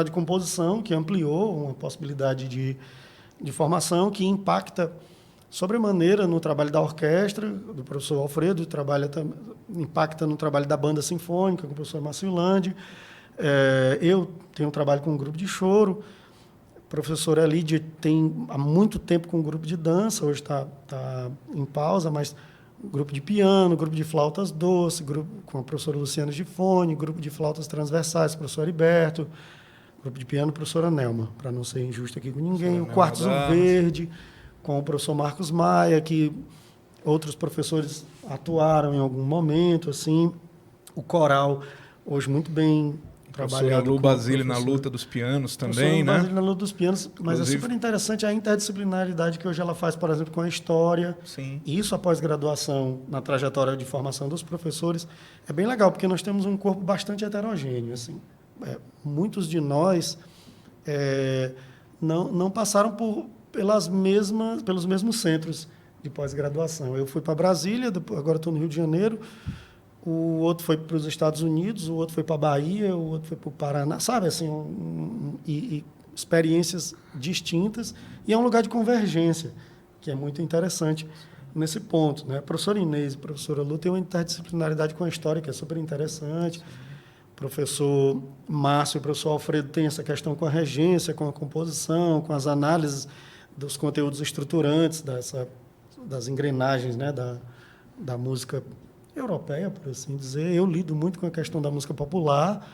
de composição, que ampliou uma possibilidade de formação, que impacta sobremaneira no trabalho da orquestra, do professor Alfredo, impacta no trabalho da banda sinfônica, com o professor Márcio Landi. Eu tenho um trabalho com um grupo de choro. A professora Lídia tem há muito tempo com um grupo de dança, hoje está em pausa, mas grupo de piano, grupo de flautas doce, grupo com a professora Luciana Gifone, grupo de flautas transversais, professor Heriberto, grupo de piano, professora Nelma, para não ser injusto aqui com ninguém, o Quarto Azul Verde, com o professor Marcos Maia, que outros professores atuaram em algum momento, assim, o coral, hoje muito bem trabalhado. Lu Basile na luta dos pianos também, né? Basile na luta dos pianos, mas inclusive, é super interessante a interdisciplinaridade que hoje ela faz, por exemplo, com a história. Sim. Isso, após graduação, na trajetória de formação dos professores, é bem legal, porque nós temos um corpo bastante heterogêneo, assim. Muitos de nós não passaram pelos mesmos centros de pós-graduação. Eu fui para Brasília, agora estou no Rio de Janeiro, o outro foi para os Estados Unidos, o outro foi para a Bahia, o outro foi para o Paraná, sabe? Assim, e experiências distintas, e é um lugar de convergência, que é muito interessante nesse ponto, né? A professora Inês e a professora Lu têm uma interdisciplinaridade com a história, que é super interessante. O professor Márcio e o professor Alfredo têm essa questão com a regência, com a composição, com as análises dos conteúdos estruturantes, das engrenagens, né? da música europeia, por assim dizer. Eu lido muito com a questão da música popular,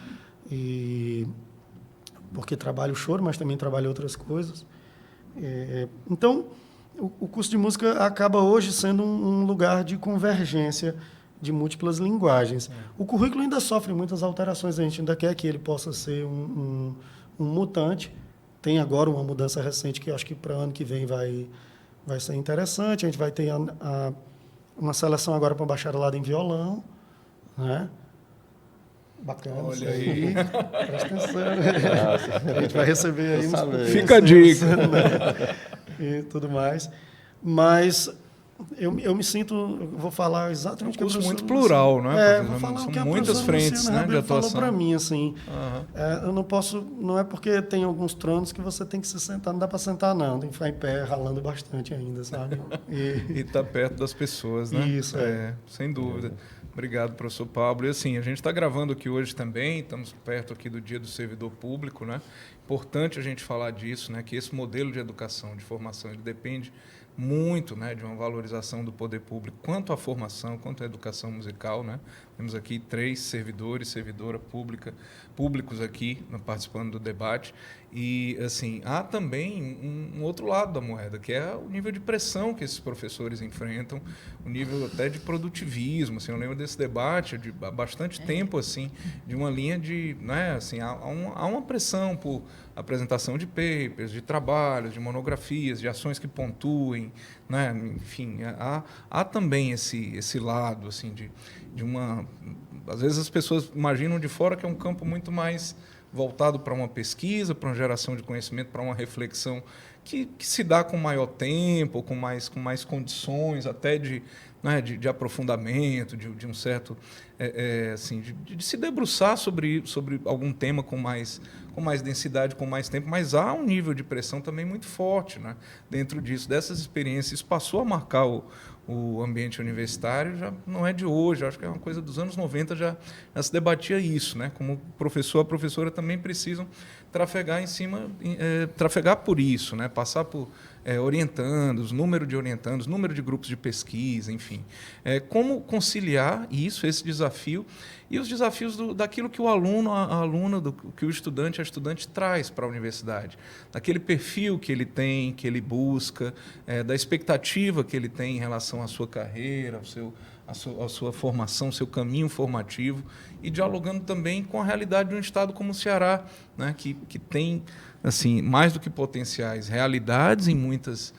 porque trabalho o choro, mas também trabalho outras coisas. Então, o curso de música acaba hoje sendo um lugar de convergência de múltiplas linguagens. O currículo ainda sofre muitas alterações, a gente ainda quer que ele possa ser um mutante. Tem agora uma mudança recente que eu acho que para o ano que vem vai ser interessante. A gente vai ter uma seleção agora para bacharelado em violão, né? Bacana. Olha aí. Presta atenção. A gente vai receber aí Fica a dica. Né? E tudo mais. Mas eu me sinto, eu vou falar exatamente o que a professora muito plural, Luciana, né? Vou falar São o que a muitas frentes, né, de atuação. falou para mim, assim, eu não posso, não é porque tem alguns tronos que você tem que se sentar, não dá para sentar não, tem que ficar em pé, ralando bastante ainda, sabe? E tá perto das pessoas, né? Isso, sem dúvida. Obrigado, professor Pablo. E assim, a gente está gravando aqui hoje também, estamos perto aqui do Dia do Servidor Público, né? Importante a gente falar disso, né? Que esse modelo de educação, de formação, ele depende muito, né, de uma valorização do poder público, quanto à formação, quanto à educação musical, né? Temos aqui 3 servidores, servidora pública, públicos aqui participando do debate. E, assim, há também um outro lado da moeda, que é o nível de pressão que esses professores enfrentam, o nível até de produtivismo. Assim, eu lembro desse debate há bastante tempo, assim, de uma linha de... Né, assim, há uma pressão por apresentação de papers, de trabalhos, de monografias, de ações que pontuem, né? Enfim, há também esse lado, assim, de uma... Às vezes as pessoas imaginam de fora que é um campo muito mais voltado para uma pesquisa, para uma geração de conhecimento, para uma reflexão que se dá com maior tempo, com mais condições, até de aprofundamento, de um certo... assim, de se debruçar sobre algum tema com mais densidade, com mais tempo, mas há um nível de pressão também muito forte, né? Dentro disso, dessas experiências. Isso passou a marcar o ambiente universitário, já não é de hoje, acho que é uma coisa dos anos 90, já se debatia isso, né? Como professor, a professora também precisam trafegar por isso, né? Passar por orientandos, número de orientandos, número de grupos de pesquisa, enfim. Como conciliar isso, esse desafio, e os desafios daquilo que o aluno, a aluna, que o estudante, a estudante traz para a universidade, daquele perfil que ele tem, que ele busca, da expectativa que ele tem em relação à sua carreira, à sua formação, seu caminho formativo, e dialogando também com a realidade de um estado como o Ceará, né, que tem, assim, mais do que potenciais, realidades em muitas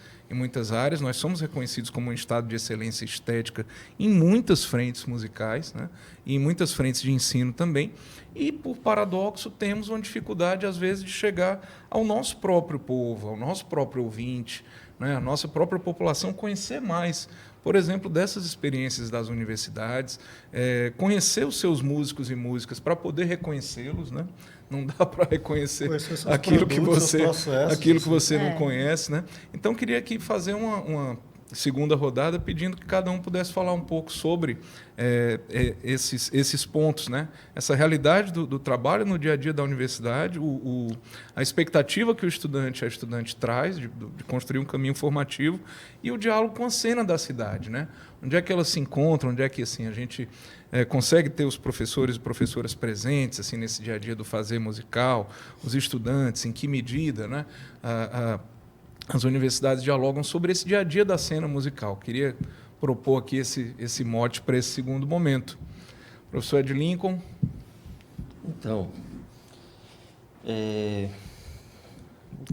áreas. Nós somos reconhecidos como um estado de excelência estética em muitas frentes musicais, né, e em muitas frentes de ensino também. E, por paradoxo, temos uma dificuldade, às vezes, de chegar ao nosso próprio povo, ao nosso próprio ouvinte, né, a nossa própria população, conhecer mais, por exemplo, dessas experiências das universidades, conhecer os seus músicos e músicas para poder reconhecê-los, né? Não dá para reconhecer aquilo que você não conhece, né? Então, queria aqui fazer uma segunda rodada, pedindo que cada um pudesse falar um pouco sobre esses pontos, né? Essa realidade do trabalho no dia a dia da universidade, a expectativa que a estudante traz de construir um caminho formativo e o diálogo com a cena da cidade, né? Onde é que elas se encontram, onde é que, assim, a gente consegue ter os professores e professoras presentes, assim, nesse dia a dia do fazer musical, os estudantes, em que medida, né? As universidades dialogam sobre esse dia a dia da cena musical. Queria propor aqui esse mote para esse segundo momento. Professor Ed Lincoln. Então,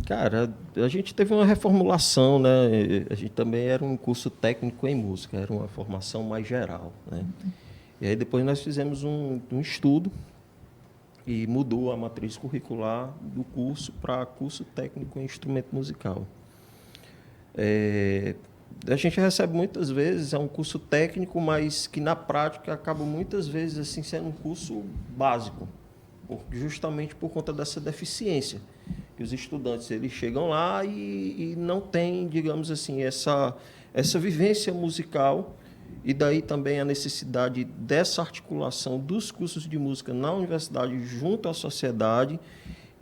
cara, a gente teve uma reformulação, né? A gente também era um curso técnico em música, era uma formação mais geral, né? E aí depois nós fizemos um estudo e mudou a matriz curricular do curso para curso técnico em instrumento musical. A gente recebe muitas vezes, é um curso técnico, mas que na prática acaba muitas vezes assim sendo um curso básico, justamente por conta dessa deficiência. Que os estudantes eles chegam lá e não têm, digamos assim, essa vivência musical, e daí também a necessidade dessa articulação dos cursos de música na universidade junto à sociedade.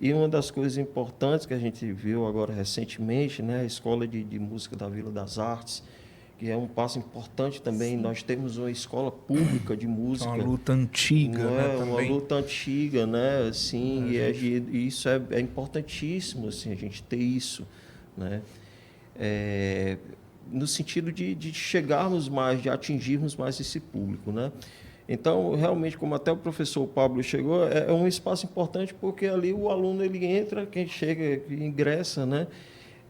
E uma das coisas importantes que a gente viu agora recentemente, né, a Escola de Música da Vila das Artes, que é um passo importante também. Sim. Nós temos uma escola pública de música. Uma luta antiga, né? Uma luta antiga, né? Assim, e isso é importantíssimo, assim, a gente ter isso, né? no sentido de chegarmos mais, de atingirmos mais esse público, né? Então, realmente, como até o professor Pablo chegou, é um espaço importante porque ali o aluno ele entra, quem chega, ingressa, né?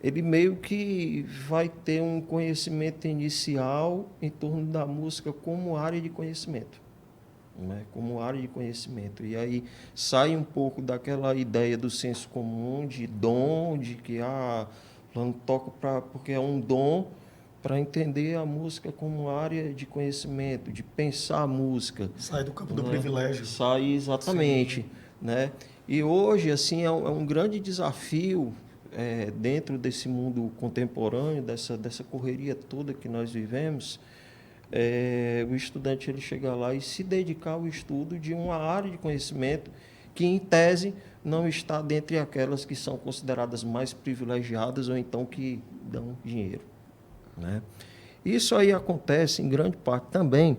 Ele meio que vai ter um conhecimento inicial em torno da música como área de conhecimento, né? Como área de conhecimento. E aí sai um pouco daquela ideia do senso comum, de dom, de que fulano toca porque é um dom, para entender a música como área de conhecimento, de pensar a música. Sai do campo né? do privilégio. Sai, exatamente. Né? E hoje, assim, é um grande desafio dentro desse mundo contemporâneo, dessa correria toda que nós vivemos, o estudante ele chegar lá e se dedicar ao estudo de uma área de conhecimento que, em tese, não está dentre aquelas que são consideradas mais privilegiadas ou então que dão dinheiro. Né? Isso aí acontece em grande parte também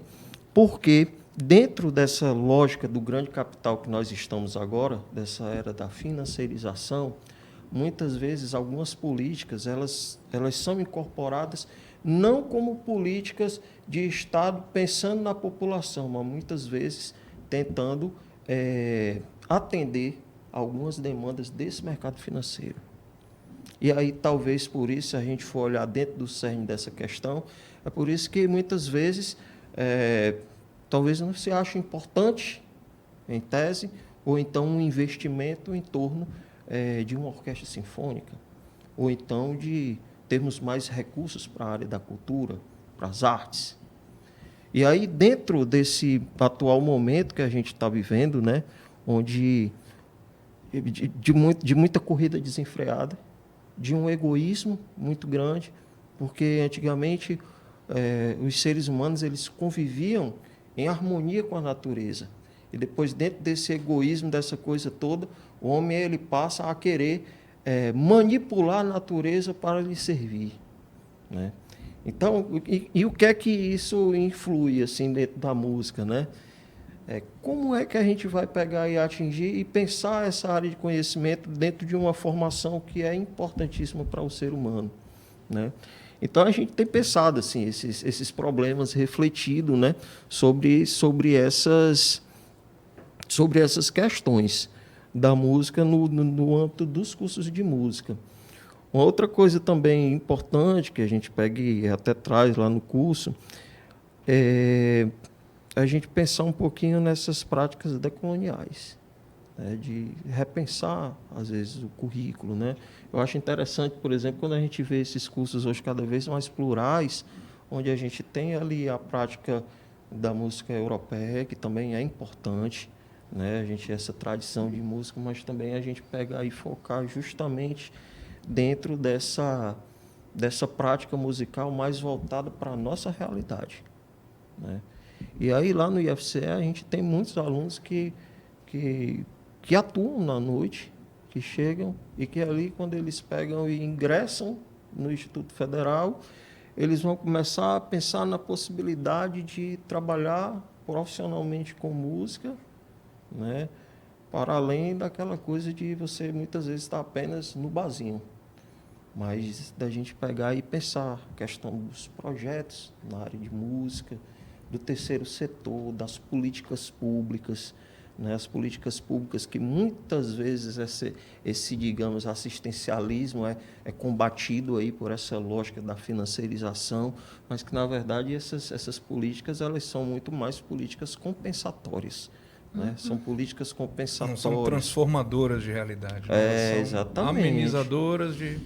porque, dentro dessa lógica do grande capital que nós estamos agora, dessa era da financiarização, muitas vezes algumas políticas elas são incorporadas não como políticas de Estado pensando na população, mas muitas vezes tentando atender algumas demandas desse mercado financeiro. E aí, talvez por isso, se a gente for olhar dentro do cerne dessa questão, é por isso que muitas vezes talvez não se ache importante, em tese, ou então um investimento em torno de uma orquestra sinfônica, ou então de termos mais recursos para a área da cultura, para as artes. E aí, dentro desse atual momento que a gente está vivendo, né, onde de muita corrida desenfreada, de um egoísmo muito grande, porque antigamente os seres humanos eles conviviam em harmonia com a natureza. E depois, dentro desse egoísmo, dessa coisa toda, o homem ele passa a querer manipular a natureza para lhe servir. Né? Então, e o que é que isso influi assim, dentro da música? Né? Como é que a gente vai pegar e atingir e pensar essa área de conhecimento dentro de uma formação que é importantíssima para o ser humano? Né? Então, a gente tem pensado assim, esses problemas, refletido, né, sobre essas questões da música no âmbito dos cursos de música. Uma outra coisa também importante que a gente pega e até traz lá no curso é a gente pensar um pouquinho nessas práticas decoloniais, né, de repensar, às vezes, o currículo. Né? Eu acho interessante, por exemplo, quando a gente vê esses cursos hoje cada vez mais plurais, onde a gente tem ali a prática da música europeia, que também é importante, né? A gente essa tradição de música, mas também a gente pegar e focar justamente dentro dessa prática musical mais voltada para a nossa realidade. Né? E aí, lá no IFCE, a gente tem muitos alunos que atuam na noite, que chegam e que ali, quando eles pegam e ingressam no Instituto Federal, eles vão começar a pensar na possibilidade de trabalhar profissionalmente com música, né? Para além daquela coisa de você, muitas vezes, estar apenas no barzinho. Mas da gente pegar e pensar a questão dos projetos na área de música, do terceiro setor, das políticas públicas, né? As políticas públicas que muitas vezes esse digamos, assistencialismo é combatido aí por essa lógica da financiarização, mas que, na verdade, essas políticas elas são muito mais políticas compensatórias. Né? São políticas compensatórias. Não são transformadoras de realidade. Né? São exatamente. Amenizadoras de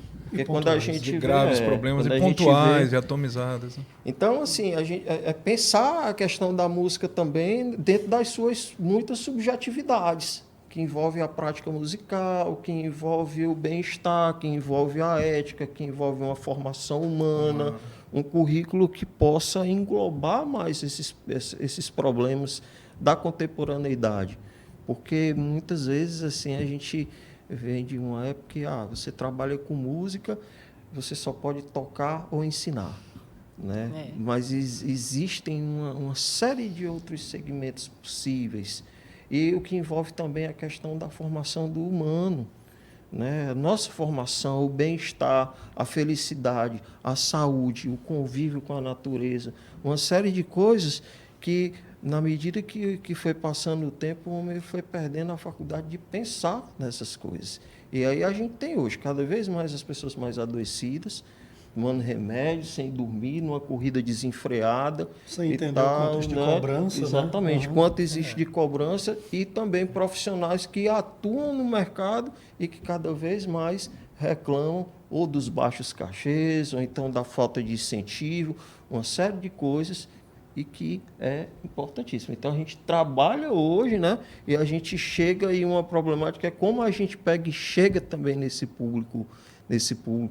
quando a gente graves problemas e pontuais e atomizadas. Né? Então, assim, a gente pensar a questão da música também dentro das suas muitas subjetividades, que envolve a prática musical, que envolve o bem-estar, que envolve a ética, que envolve uma formação humana, um currículo que possa englobar mais esses problemas da contemporaneidade. Porque muitas vezes assim a gente vem de uma época que você trabalha com música, você só pode tocar ou ensinar. Né? Mas existem uma série de outros segmentos possíveis. E o que envolve também a questão da formação do humano. né? A nossa formação, o bem-estar, a felicidade, a saúde, o convívio com a natureza, uma série de coisas que, na medida que foi passando o tempo, o homem foi perdendo a faculdade de pensar nessas coisas. E aí a gente tem hoje cada vez mais as pessoas mais adoecidas, tomando remédio, sem dormir, numa corrida desenfreada. Sem entender o contexto de cobrança. Exatamente, né? quanto existe de cobrança, e também profissionais que atuam no mercado e que cada vez mais reclamam ou dos baixos cachês, ou então da falta de incentivo, uma série de coisas, e que é importantíssimo. Então, a gente trabalha hoje, né? E a gente chega em uma problemática, é como a gente pega e chega também nesse público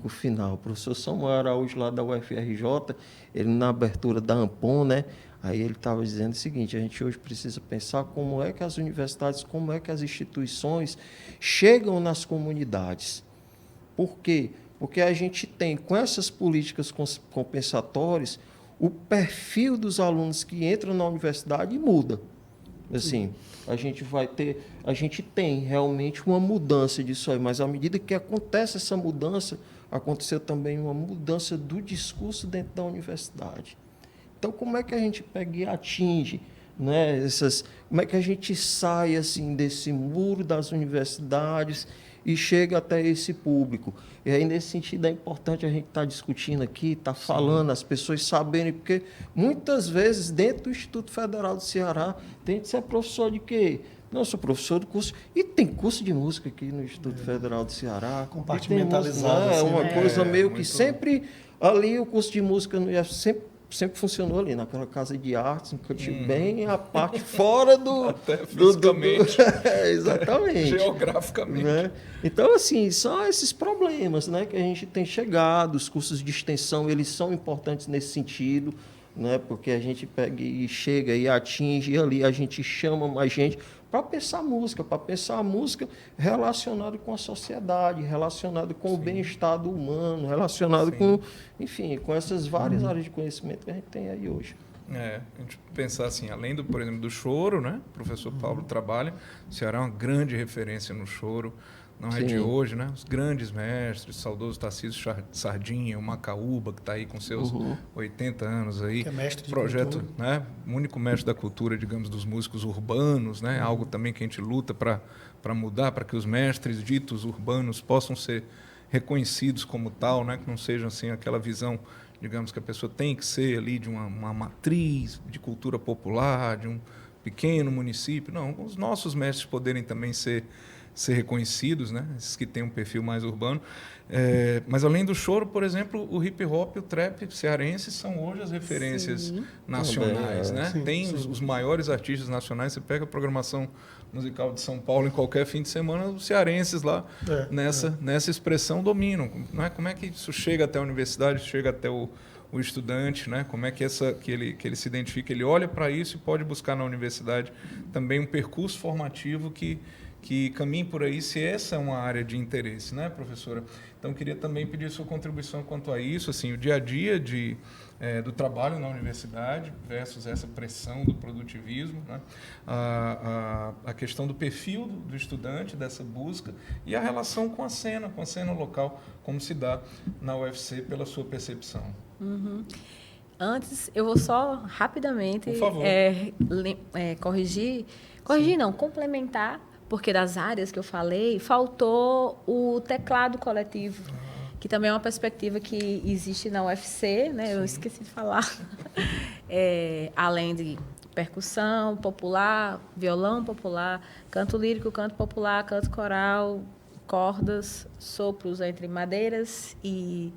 final. O professor Samuel Araújo, lá da UFRJ, ele na abertura da Ampon, né? Aí ele estava dizendo o seguinte: a gente hoje precisa pensar como é que as universidades, como é que as instituições chegam nas comunidades. Por quê? Porque a gente tem, com essas políticas compensatórias, o perfil dos alunos que entram na universidade muda. Assim, a gente tem realmente uma mudança disso aí, mas à medida que acontece essa mudança, aconteceu também uma mudança do discurso dentro da universidade. Então, como é que a gente pega e atinge, né, como é que a gente sai assim desse muro das universidades e chega até esse público? E aí, nesse sentido, é importante a gente estar discutindo aqui, estar falando, as pessoas saberem, porque muitas vezes, dentro do Instituto Federal do Ceará, tem que ser professor de quê? Não, eu sou professor do curso, e tem curso de música aqui no Instituto Federal do Ceará. Compartimentalizado. É uma coisa meio que muito... sempre, ali o curso de música no IF sempre funcionou ali, naquela casa de artes, um cantinho bem a parte fora do... Até fisicamente. Exatamente. Geograficamente. Né? Então, assim, são esses problemas, né, que a gente tem chegado. Os cursos de extensão, eles são importantes nesse sentido, né, porque a gente pega e chega e atinge, e ali a gente chama mais gente para pensar a música relacionada com a sociedade, relacionada com o bem-estar do humano, relacionado com, enfim, com essas várias áreas de conhecimento que a gente tem aí hoje. A gente pensar assim, além do, por exemplo, do choro, né? O professor Paulo trabalha, o Ceará é uma grande referência no choro, não é de hoje, né? Os grandes mestres, o saudoso Tarcísio Sardinha, o Macaúba, que está aí com seus 80 anos aí. Que é mestre de projeto, cultura. né? O único mestre da cultura, digamos, dos músicos urbanos, né? Algo também que a gente luta para mudar, para que os mestres ditos urbanos possam ser reconhecidos como tal, né? Que não sejam assim aquela visão, digamos, que a pessoa tem que ser ali de uma matriz de cultura popular, de um pequeno município. Não, os nossos mestres poderem também ser reconhecidos, né? Esses que têm um perfil mais urbano. Mas, além do choro, por exemplo, o hip-hop e o trap cearense são hoje as referências nacionais. Também, né? Tem os maiores artistas nacionais. Você pega a programação musical de São Paulo em qualquer fim de semana, os cearenses lá nessa expressão dominam. Não é? Como é que isso chega até a universidade, chega até o estudante, né? Como é que ele se identifica, ele olha para isso e pode buscar na universidade também um percurso formativo que caminhe por aí, se essa é uma área de interesse, né, professora? Então, queria também pedir sua contribuição quanto a isso, assim, o dia a dia do trabalho na universidade versus essa pressão do produtivismo, né? A questão do perfil do estudante, dessa busca, e a relação com a cena local, como se dá na UFC pela sua percepção. Antes, eu vou só rapidamente Por favor. complementar, porque das áreas que eu falei, faltou o teclado coletivo, que também é uma perspectiva que existe na UFC, né? Eu esqueci de falar. Além de percussão popular, violão popular, canto lírico, canto popular, canto coral, cordas, sopros entre madeiras e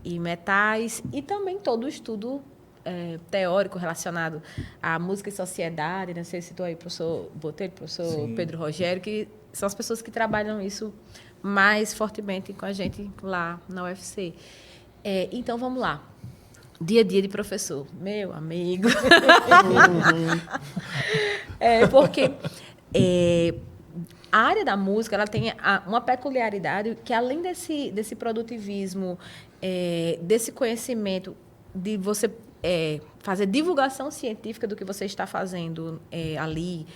metais, e também todo o estudo teórico relacionado à música e sociedade, né? Você citou aí o professor Botelho, o professor Pedro Rogério, que são as pessoas que trabalham isso mais fortemente com a gente lá na UFC. Então, vamos lá. Dia a dia de professor, meu amigo. Porque a área da música ela tem uma peculiaridade que, além desse produtivismo, desse conhecimento, de você fazer divulgação científica do que você está fazendo ali,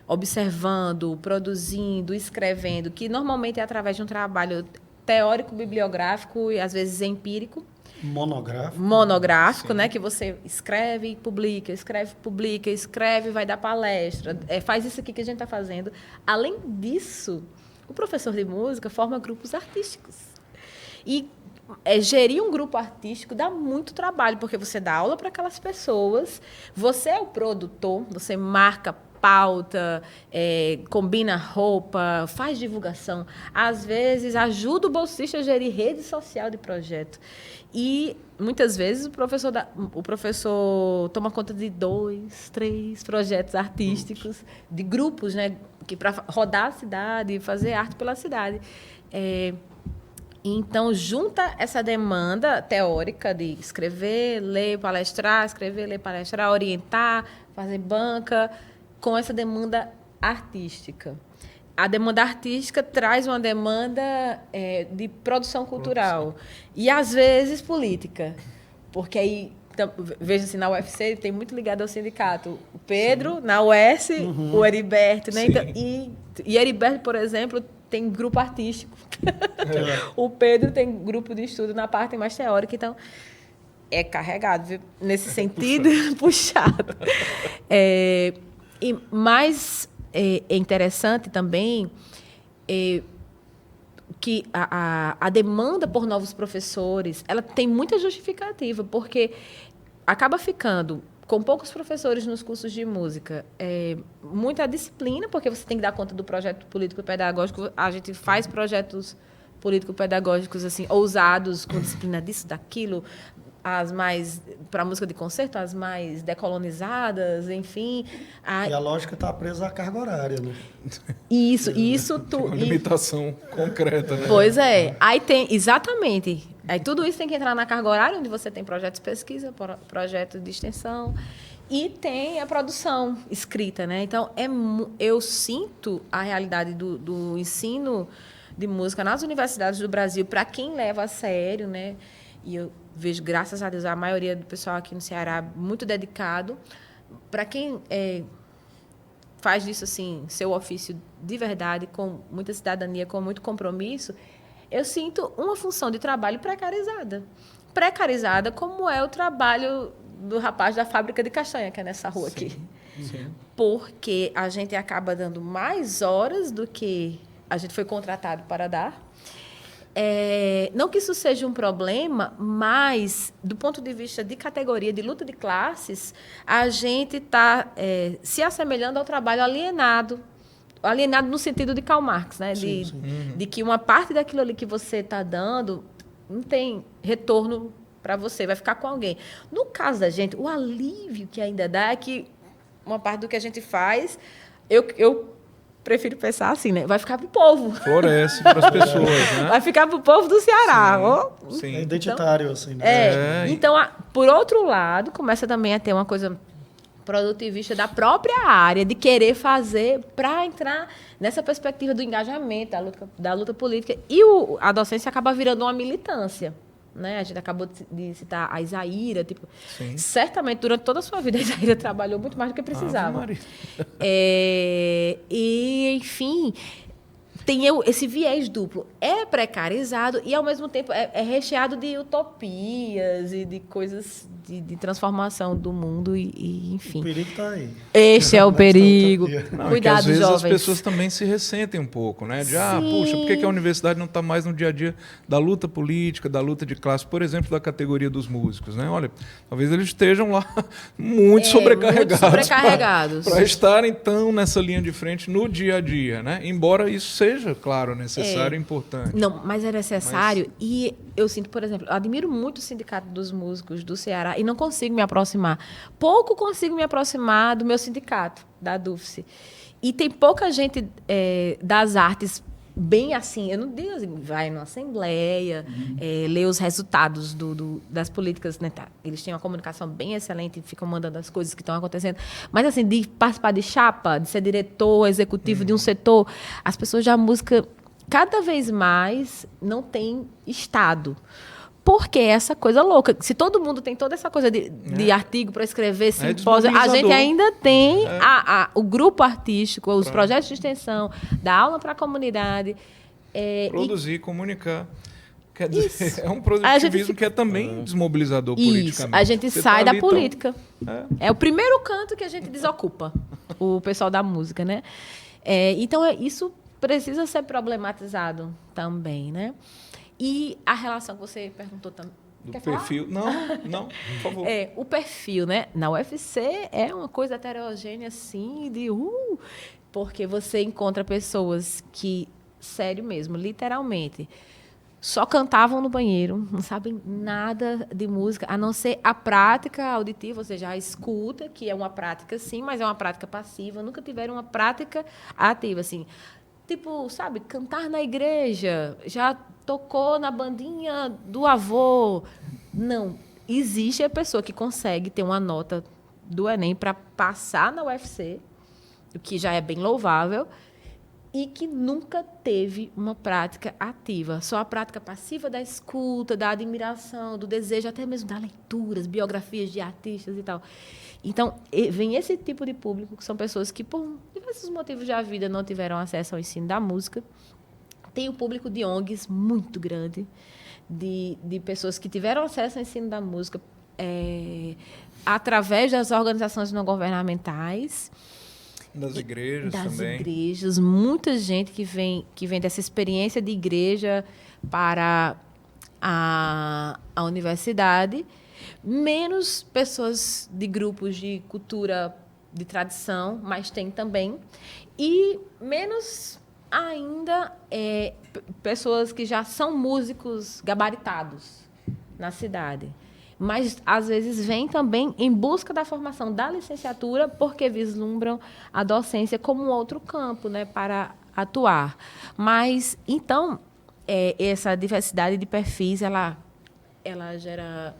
observando, produzindo, escrevendo, que normalmente é através de um trabalho teórico, bibliográfico e às vezes empírico. Monográfico, né? Que você escreve, publica, vai dar palestra, faz isso aqui que a gente está fazendo. Além disso, o professor de música forma grupos artísticos. E gerir um grupo artístico dá muito trabalho, porque você dá aula para aquelas pessoas, você é o produtor, você marca pauta, combina roupa, faz divulgação. Às vezes, ajuda o bolsista a gerir rede social de projeto. E, muitas vezes, o professor toma conta de 2, 3 projetos artísticos, de grupos, né, para rodar a cidade, fazer arte pela cidade. Então, junta essa demanda teórica de escrever, ler, palestrar, orientar, fazer banca, com essa demanda artística. A demanda artística traz uma demanda de produção cultural e, às vezes, política. Porque aí, então, veja assim, na UFC tem muito ligado ao sindicato. O Pedro, na UES, o Heriberto. Né? Então, e Heriberto, por exemplo, tem grupo artístico. O Pedro tem grupo de estudo na parte mais teórica. Então, é carregado, viu? Nesse sentido, puxado. Mas é interessante também que a demanda por novos professores, ela tem muita justificativa, porque acaba ficando com poucos professores nos cursos de música, muita disciplina, porque você tem que dar conta do projeto político-pedagógico. A gente faz projetos político-pedagógicos assim, ousados, com disciplina disso, daquilo, as mais para música de concerto, as mais decolonizadas, enfim. E a lógica está presa à carga horária, né? Isso uma limitação concreta, né? Pois é. Aí tem, exatamente. Aí tudo isso tem que entrar na carga horária, onde você tem projetos de pesquisa, projetos de extensão, e tem a produção escrita, né? Então, eu sinto a realidade do ensino de música nas universidades do Brasil, para quem leva a sério, né? E eu vejo, graças a Deus, a maioria do pessoal aqui no Ceará muito dedicado. Para quem faz disso assim, seu ofício de verdade, com muita cidadania, com muito compromisso, eu sinto uma função de trabalho precarizada. Precarizada como é o trabalho do rapaz da fábrica de castanha, que é nessa rua aqui. Sim. Porque a gente acaba dando mais horas do que a gente foi contratado para dar. Não que isso seja um problema, mas, do ponto de vista de categoria, de luta de classes, a gente está se assemelhando ao trabalho alienado no sentido de Karl Marx, né? De que uma parte daquilo ali que você está dando não tem retorno para você, vai ficar com alguém. No caso da gente, o alívio que ainda dá é que uma parte do que a gente faz, eu prefiro pensar assim, né? Vai ficar para o povo. Floresce para as pessoas, né? Vai ficar para o povo do Ceará. Sim. É identitário, assim, né? Então, por outro lado, começa também a ter uma coisa produtivista da própria área, de querer fazer para entrar nessa perspectiva do engajamento, da luta política. E a docência acaba virando uma militância. Né? A gente acabou de citar a Isaíra. Tipo, certamente, durante toda a sua vida, a Isaíra trabalhou muito mais do que precisava. Enfim, tem esse viés duplo. É precarizado e, ao mesmo tempo, é recheado de utopias e de coisas de transformação do mundo enfim. O perigo está aí. Este é o perigo. Cuidado, às vezes jovens. As pessoas também se ressentem um pouco, né? Puxa, por que a universidade não está mais no dia a dia da luta política, da luta de classe, por exemplo, da categoria dos músicos, né? Olha, talvez eles estejam lá muito sobrecarregados. Para estar, então, nessa linha de frente no dia a dia, né? Embora isso seja, claro, necessário e importante. Não, mas é necessário. E eu sinto, por exemplo, eu admiro muito o Sindicato dos Músicos do Ceará e não consigo me aproximar. Pouco consigo me aproximar do meu sindicato, da DUFCE. E tem pouca gente das artes bem assim, eu não digo assim, vai numa assembleia, lê os resultados das políticas, né? Eles têm uma comunicação bem excelente, ficam mandando as coisas que estão acontecendo. Mas, assim, de participar de chapa, de ser diretor executivo de um setor, as pessoas da música, cada vez mais, não têm estado. Porque é essa coisa louca. Se todo mundo tem toda essa coisa de artigo para escrever, simpósio, a gente ainda tem o grupo artístico, os projetos de extensão, dar aula para a comunidade. Produzir, comunicar. Quer dizer, é um produtivismo que é também desmobilizador politicamente. A gente sai da política. Então, é o primeiro canto que a gente desocupa, o pessoal da música, né? Então, isso precisa ser problematizado também, né? E a relação que você perguntou também. Do perfil. Não, por favor. O perfil, né? Na UFC é uma coisa heterogênea, assim, porque você encontra pessoas que, sério mesmo, literalmente, só cantavam no banheiro, não sabem nada de música, a não ser a prática auditiva, ou seja, a escuta, que é uma prática, sim, mas é uma prática passiva, nunca tiveram uma prática ativa, assim. Tipo, sabe, cantar na igreja, já tocou na bandinha do avô. Não, existe a pessoa que consegue ter uma nota do Enem para passar na UFC, o que já é bem louvável, e que nunca teve uma prática ativa. Só a prática passiva da escuta, da admiração, do desejo, até mesmo das leituras, biografias de artistas e tal. Então, vem esse tipo de público, que são pessoas que, por diversos motivos da vida, não tiveram acesso ao ensino da música. Tem o público de ONGs muito grande, de pessoas que tiveram acesso ao ensino da música através das organizações não governamentais. Das igrejas também. Das igrejas. Muita gente que vem dessa experiência de igreja para a universidade. Menos pessoas de grupos de cultura de tradição, mas tem também. E menos ainda pessoas que já são músicos gabaritados na cidade. Mas, às vezes, vêm também em busca da formação da licenciatura, porque vislumbram a docência como um outro campo, né, para atuar. Mas, então, essa diversidade de perfis, ela gera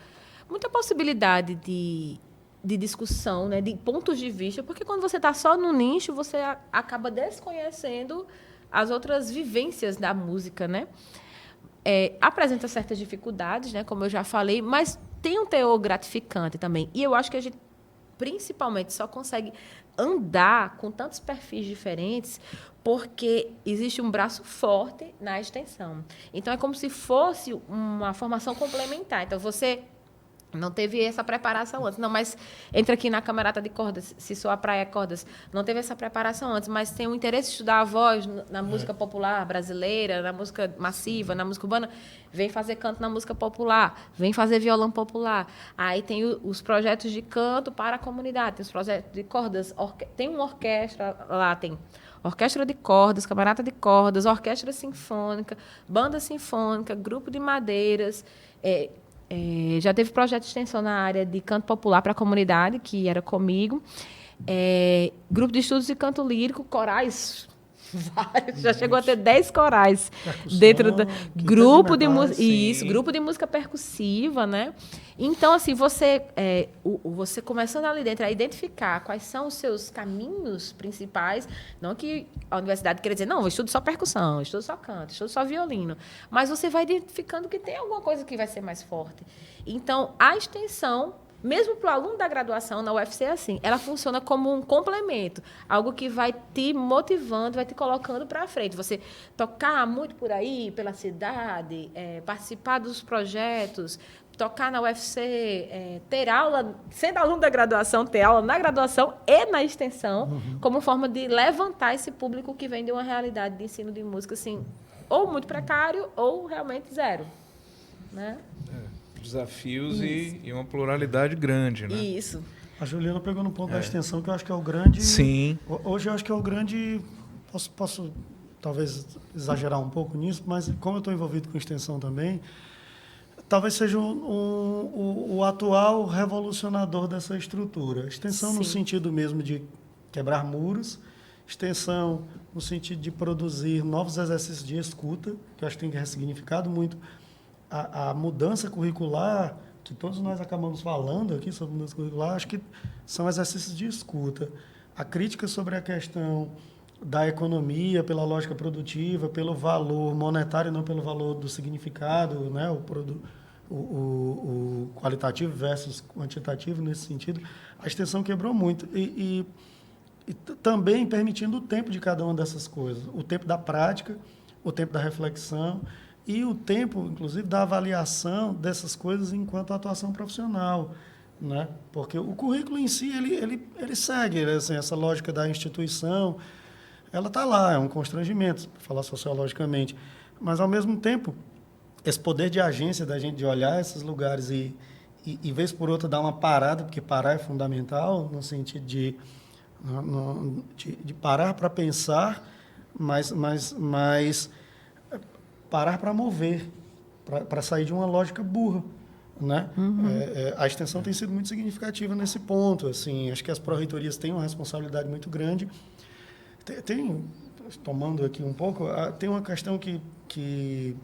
muita possibilidade de discussão, né, de pontos de vista, porque quando você está só no nicho, você acaba desconhecendo as outras vivências da música, né? Apresenta certas dificuldades, né, como eu já falei, mas tem um teor gratificante também. E eu acho que a gente, principalmente, só consegue andar com tantos perfis diferentes porque existe um braço forte na extensão. Então, é como se fosse uma formação complementar. Então, você não teve essa preparação antes. Não, mas entra aqui na camerata de cordas, se sua praia é cordas. Não teve essa preparação antes, mas tem um interesse em estudar a voz na música popular brasileira, na música massiva, na música urbana. Vem fazer canto na música popular, vem fazer violão popular. Aí tem os projetos de canto para a comunidade, tem os projetos de cordas. Tem uma orquestra lá, tem orquestra de cordas, camerata de cordas, orquestra sinfônica, banda sinfônica, grupo de madeiras. Já teve projeto de extensão na área de canto popular para a comunidade, que era comigo. Grupo de estudos de canto lírico, corais, vários. Já chegou a ter 10 corais dentro do grupo de música. Isso, grupo de música percussiva, né? Então, assim, você começando ali dentro a identificar quais são os seus caminhos principais, não que a universidade queira dizer, não, eu estudo só percussão, eu estudo só canto, eu estudo só violino, mas você vai identificando que tem alguma coisa que vai ser mais forte. Então, a extensão, mesmo para o aluno da graduação na UFC, é assim, ela funciona como um complemento, algo que vai te motivando, vai te colocando para frente. Você tocar muito por aí, pela cidade, participar dos projetos, tocar na UFC, ter aula, sendo aluno da graduação, ter aula na graduação e na extensão, como forma de levantar esse público que vem de uma realidade de ensino de música, assim, ou muito precário ou realmente zero, né? Desafios e uma pluralidade grande, né? Isso. A Juliana pegou no ponto da extensão, que eu acho que é o grande... Sim. Hoje eu acho que é o grande... Posso talvez exagerar um pouco nisso, mas como eu estou envolvido com extensão também, talvez seja o atual revolucionador dessa estrutura. Extensão no sentido mesmo de quebrar muros, extensão no sentido de produzir novos exercícios de escuta, que eu acho que tem ressignificado muito a mudança curricular, que todos nós acabamos falando aqui sobre mudança curricular, acho que são exercícios de escuta. A crítica sobre a questão da economia, pela lógica produtiva, pelo valor monetário, não pelo valor do significado, né, o qualitativo versus quantitativo nesse sentido, a extensão quebrou muito. E também permitindo o tempo de cada uma dessas coisas. O tempo da prática, o tempo da reflexão e o tempo, inclusive, da avaliação dessas coisas enquanto atuação profissional, né? Porque o currículo em si, ele segue, assim, essa lógica da instituição, ela está lá, é um constrangimento, para falar sociologicamente. Mas, ao mesmo tempo, esse poder de agência da gente de olhar esses lugares e vez por outra, dar uma parada, porque parar é fundamental, no sentido de parar para pensar, mas parar para mover, para sair de uma lógica burra, né? A extensão tem sido muito significativa nesse ponto. Assim, acho que as pró-reitorias têm uma responsabilidade muito grande. Tomando aqui um pouco, tem uma questão que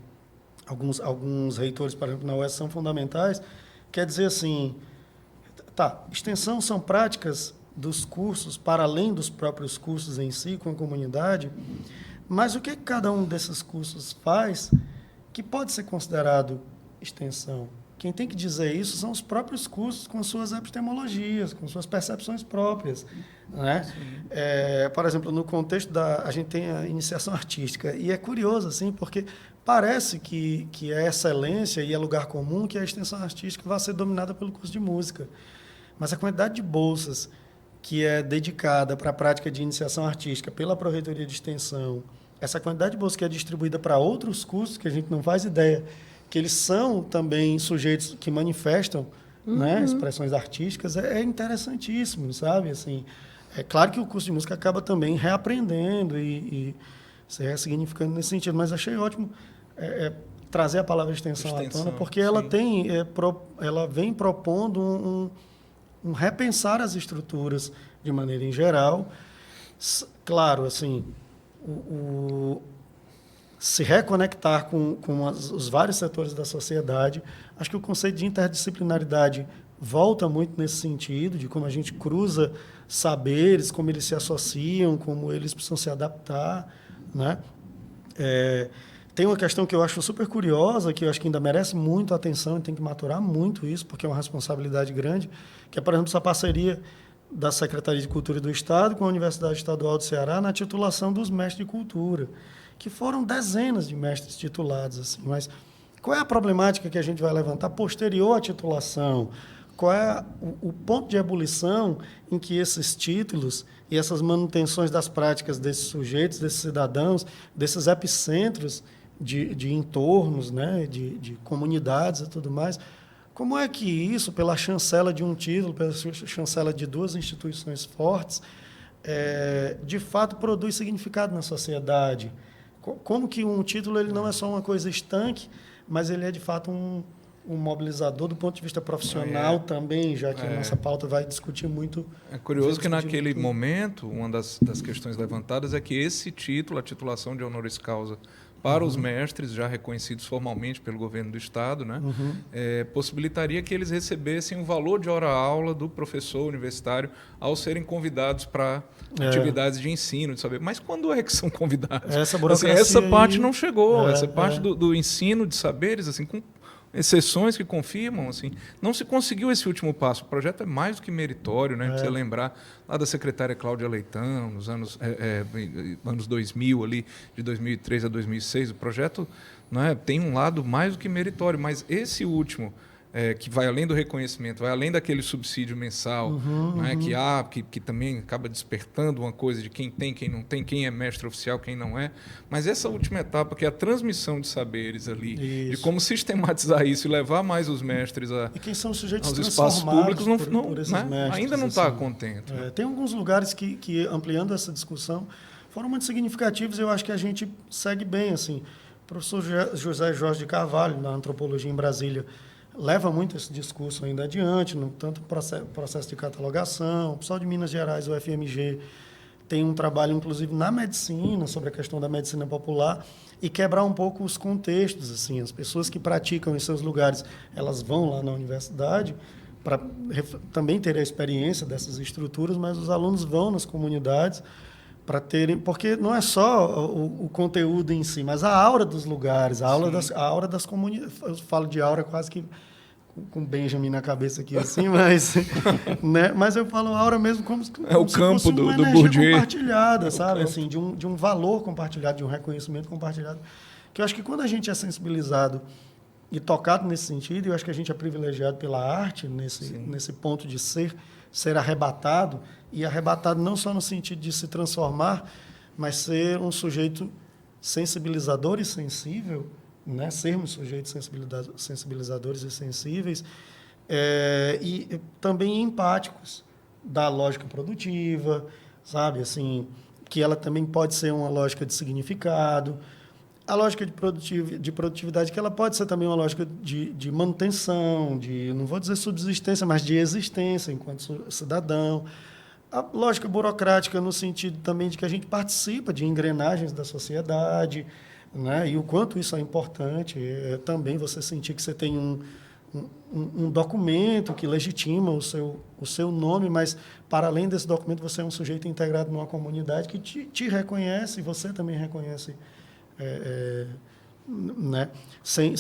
alguns reitores, por exemplo, na UES, são fundamentais, quer dizer assim, extensão são práticas dos cursos, para além dos próprios cursos em si, com a comunidade, mas o que cada um desses cursos faz que pode ser considerado extensão? Quem tem que dizer isso são os próprios cursos com suas epistemologias, com suas percepções próprias, né? Por exemplo, no contexto a gente tem a iniciação artística, e é curioso, assim, porque parece que é excelência e é lugar comum que a extensão artística vai ser dominada pelo curso de música, mas a quantidade de bolsas que é dedicada para a prática de iniciação artística pela Pró-Reitoria de Extensão, essa quantidade de bolsas que é distribuída para outros cursos, que a gente não faz ideia, que eles são também sujeitos que manifestam, né, expressões artísticas, é interessantíssimo, sabe? Assim, é claro que o curso de música acaba também reaprendendo e se ressignificando nesse sentido, mas achei ótimo trazer a palavra extensão à tona, porque ela ela vem propondo um repensar as estruturas de maneira em geral. Claro, assim, se reconectar com os vários setores da sociedade. Acho que o conceito de interdisciplinaridade volta muito nesse sentido, de como a gente cruza saberes, como eles se associam, como eles precisam se adaptar, né? Tem uma questão que eu acho super curiosa, que eu acho que ainda merece muito atenção e tem que maturar muito isso, porque é uma responsabilidade grande, que é, por exemplo, essa parceria da Secretaria de Cultura do Estado com a Universidade Estadual do Ceará na titulação dos mestres de cultura, que foram dezenas de mestres titulados, assim. Mas qual é a problemática que a gente vai levantar posterior à titulação? Qual é o ponto de ebulição em que esses títulos e essas manutenções das práticas desses sujeitos, desses cidadãos, desses epicentros de entornos, né, de comunidades e tudo mais, como é que isso, pela chancela de um título, pela chancela de duas instituições fortes, de fato produz significado na sociedade? Como que um título ele não é só uma coisa estanque, mas ele é, de fato, um mobilizador do ponto de vista profissional também, já que a nossa pauta vai discutir muito... É curioso que, naquele momento, uma das questões levantadas é que esse título, a titulação de honoris causa para os mestres, já reconhecidos formalmente pelo governo do Estado, né, possibilitaria que eles recebessem o valor de hora-aula do professor universitário ao serem convidados para atividades de ensino, de saber. Mas quando é que são convidados? Essa parte não chegou. Essa parte do ensino de saberes, assim, com exceções que confirmam, assim, não se conseguiu esse último passo. O projeto é mais do que meritório, né? Precisa lembrar lá da secretária Cláudia Leitão, nos anos 2000, ali, de 2003 a 2006. O projeto, né, tem um lado mais do que meritório, mas esse último, que vai além do reconhecimento, vai além daquele subsídio mensal, né, que também acaba despertando uma coisa de quem tem, quem não tem, quem é mestre oficial, quem não é. Mas essa última etapa, que é a transmissão de saberes ali, de como sistematizar isso e levar mais os mestres e quem são os sujeitos aos espaços públicos, por esses mestres, ainda não está contente. Tem alguns lugares que, ampliando essa discussão, foram muito significativos. Eu acho que a gente segue bem, assim. O professor José Jorge de Carvalho, na Antropologia em Brasília, leva muito esse discurso ainda adiante, no tanto processo de catalogação. O pessoal de Minas Gerais, o FMG, tem um trabalho, inclusive, na medicina, sobre a questão da medicina popular, e quebrar um pouco os contextos. Assim, as pessoas que praticam em seus lugares, elas vão lá na universidade para também ter a experiência dessas estruturas, mas os alunos vão nas comunidades para terem, porque não é só o conteúdo em si, mas a aura dos lugares, a aura das comunidades. Eu falo de aura quase que com Benjamin na cabeça aqui assim, mas, né? Mas eu falo aura mesmo como o se campo fosse uma do energia Bourdieu. compartilhada, sabe? Assim, de um valor compartilhado, de um reconhecimento compartilhado. Que eu acho que quando a gente é sensibilizado e tocado nesse sentido, eu acho que a gente é privilegiado pela arte, nesse ponto de ser arrebatado, e arrebatado não só no sentido de se transformar, mas ser um sujeito sensibilizador e sensível, né? Sermos sujeitos sensibilizadores e sensíveis, e também empáticos da lógica produtiva, sabe? Assim, que ela também pode ser uma lógica de significado, a lógica de produtividade, que ela pode ser também uma lógica de manutenção, não vou dizer subsistência, mas de existência enquanto cidadão. A lógica burocrática no sentido também de que a gente participa de engrenagens da sociedade, né? E o quanto isso é importante. Também você sentir que você tem um documento que legitima o seu nome, mas, para além desse documento, você é um sujeito integrado numa comunidade que te reconhece e você também reconhece, né? Sem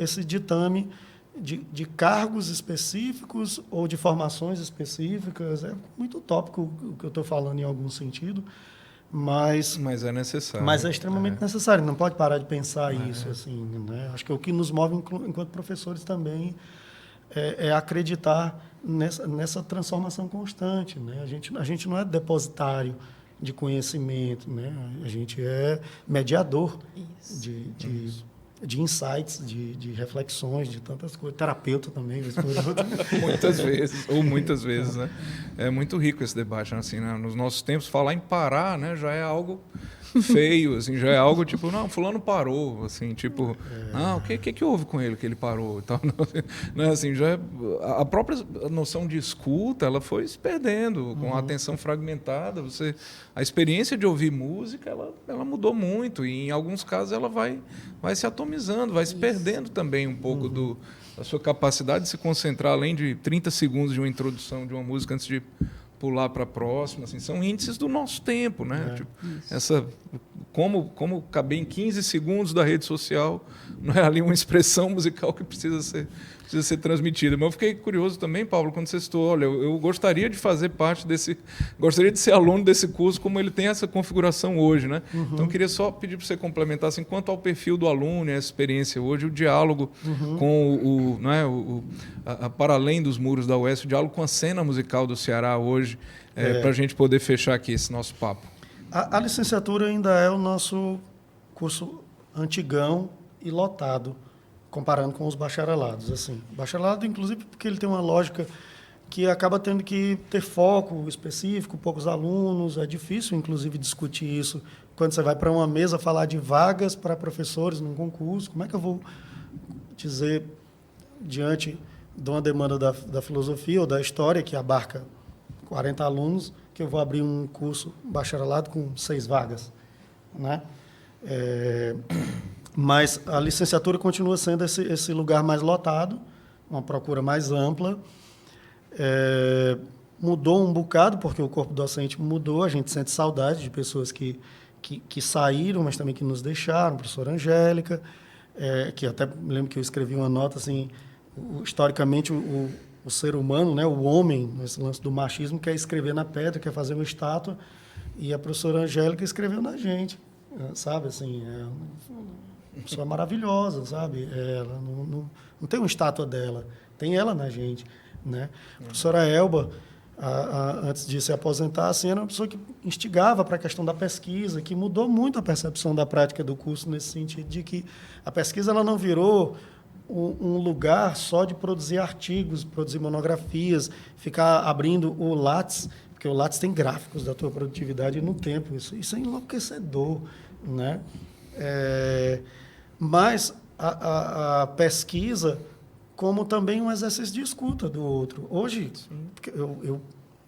esse ditame de cargos específicos ou de formações específicas. É muito utópico o que eu estou falando em algum sentido, mas é necessário. Mas é extremamente necessário. Não pode parar de pensar isso. Assim, né? Acho que o que nos move enquanto professores também é acreditar nessa transformação constante. Né? A gente não é depositário de conhecimento, né? A gente é mediador de insights, de reflexões, de tantas coisas. Terapeuta também. muitas vezes, né? É muito rico esse debate, né? Assim, né? Nos nossos tempos, falar em parar, né, já é algo feio, assim, já é algo tipo, não, fulano parou, assim, tipo, o que houve com ele que ele parou e tal, não, assim, já é, a própria noção de escuta, ela foi se perdendo com a atenção fragmentada. A experiência de ouvir música, ela mudou muito, e em alguns casos ela vai se atomizando, vai se perdendo também um pouco da sua capacidade de se concentrar, além de 30 segundos de uma introdução de uma música antes de pular para a próxima, assim, são índices do nosso tempo, né? Como caber em 15 segundos da rede social, não é ali uma expressão musical que precisa ser transmitida. Mas eu fiquei curioso também, Paulo, quando você citou, olha, eu gostaria de fazer parte gostaria de ser aluno desse curso, como ele tem essa configuração hoje, né? Então eu queria só pedir para você complementar, assim, quanto ao perfil do aluno e a experiência hoje, o diálogo com para além dos muros da UES, o diálogo com a cena musical do Ceará hoje, para a gente poder fechar aqui esse nosso papo. A licenciatura ainda é o nosso curso antigão e lotado, comparando com os bacharelados. Assim. Bacharelado, inclusive, porque ele tem uma lógica que acaba tendo que ter foco específico, poucos alunos. É difícil, inclusive, discutir isso quando você vai para uma mesa falar de vagas para professores num concurso. Como é que eu vou dizer, diante de uma demanda da filosofia ou da história, que abarca 40 alunos, que eu vou abrir um curso bacharelado com 6 vagas, né? Mas a licenciatura continua sendo esse lugar mais lotado, uma procura mais ampla. Mudou um bocado, porque o corpo docente mudou, a gente sente saudade de pessoas que saíram, mas também que nos deixaram, a professora Angélica, que até me lembro que eu escrevi uma nota, assim, historicamente, o ser humano, né, o homem, nesse lance do machismo, quer escrever na pedra, quer fazer uma estátua, e a professora Angélica escreveu na gente, sabe? Assim, uma pessoa maravilhosa, sabe? Ela não tem uma estátua dela, tem ela na gente, né? A professora Elba, antes de se aposentar, assim, era uma pessoa que instigava para a questão da pesquisa, que mudou muito a percepção da prática do curso, nesse sentido de que a pesquisa ela não virou um lugar só de produzir artigos, produzir monografias, ficar abrindo o Lattes, porque o Lattes tem gráficos da tua produtividade no tempo. Isso é enlouquecedor, né? Mas a pesquisa como também um exercício de escuta do outro. Hoje, eu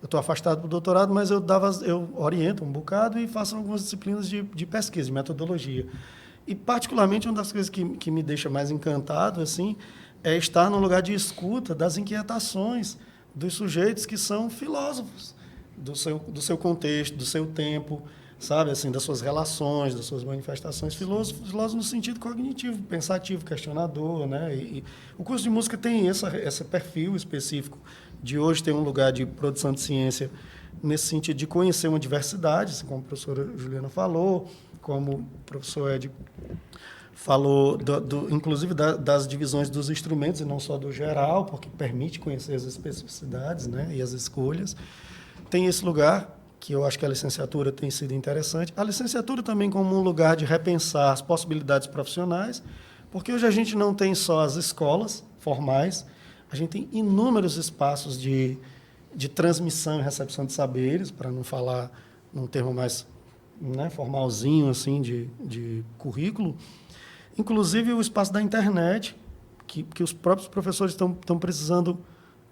estou afastado do doutorado, mas eu oriento um bocado e faço algumas disciplinas de pesquisa, de metodologia. E, particularmente, uma das coisas que me deixa mais encantado assim, é estar no lugar de escuta das inquietações dos sujeitos que são filósofos, do seu contexto, do seu tempo, sabe, assim, das suas relações, das suas manifestações. Filósofo no sentido cognitivo, pensativo, questionador, né? E o curso de música tem esse perfil específico de hoje ter um lugar de produção de ciência nesse sentido de conhecer uma diversidade, assim, como a professora Juliana falou, como o professor Ed falou, inclusive das divisões dos instrumentos e não só do geral, porque permite conhecer as especificidades, né, e as escolhas. Tem esse lugar, que eu acho que a licenciatura tem sido interessante. A licenciatura também como um lugar de repensar as possibilidades profissionais, porque hoje a gente não tem só as escolas formais, a gente tem inúmeros espaços de transmissão e recepção de saberes, para não falar num termo mais, né, formalzinho assim, de currículo. Inclusive o espaço da internet, que os próprios professores estão precisando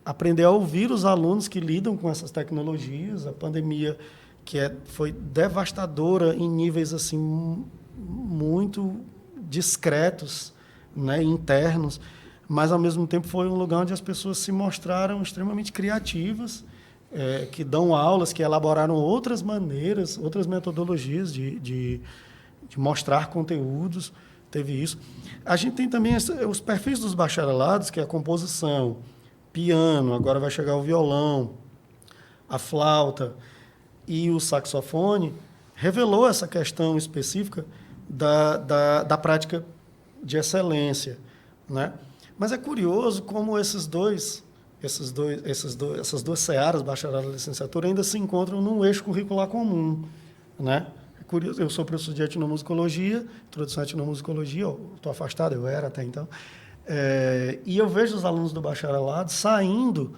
aprender a ouvir os alunos que lidam com essas tecnologias. A pandemia foi devastadora em níveis assim muito discretos, né, internos, mas, ao mesmo tempo, foi um lugar onde as pessoas se mostraram extremamente criativas, que dão aulas, que elaboraram outras maneiras, outras metodologias de mostrar conteúdos. Teve isso. A gente tem também os perfis dos bacharelados, que é a composição, piano, agora vai chegar o violão, a flauta e o saxofone, revelou essa questão específica da prática de excelência, né? Mas é curioso como essas duas searas, bacharelado e licenciatura, ainda se encontram num eixo curricular comum, né? É curioso, eu sou professor de etnomusicologia, introdução à etnomusicologia, estou afastado, eu era até então, e eu vejo os alunos do bacharelado saindo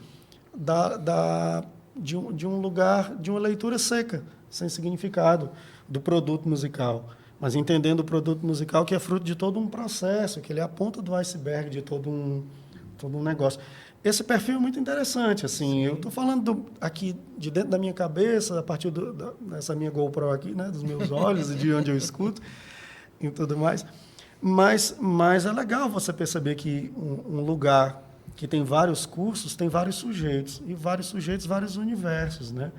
de um lugar, de uma leitura seca, sem significado, do produto musical, mas entendendo o produto musical que é fruto de todo um processo, que ele é a ponta do iceberg de todo um negócio. Esse perfil é muito interessante. Assim, eu estou falando aqui de dentro da minha cabeça, a partir dessa minha GoPro aqui, né, dos meus olhos e de onde eu escuto e tudo mais. Mas é legal você perceber que um lugar que tem vários cursos tem vários sujeitos, e vários sujeitos, vários universos, né?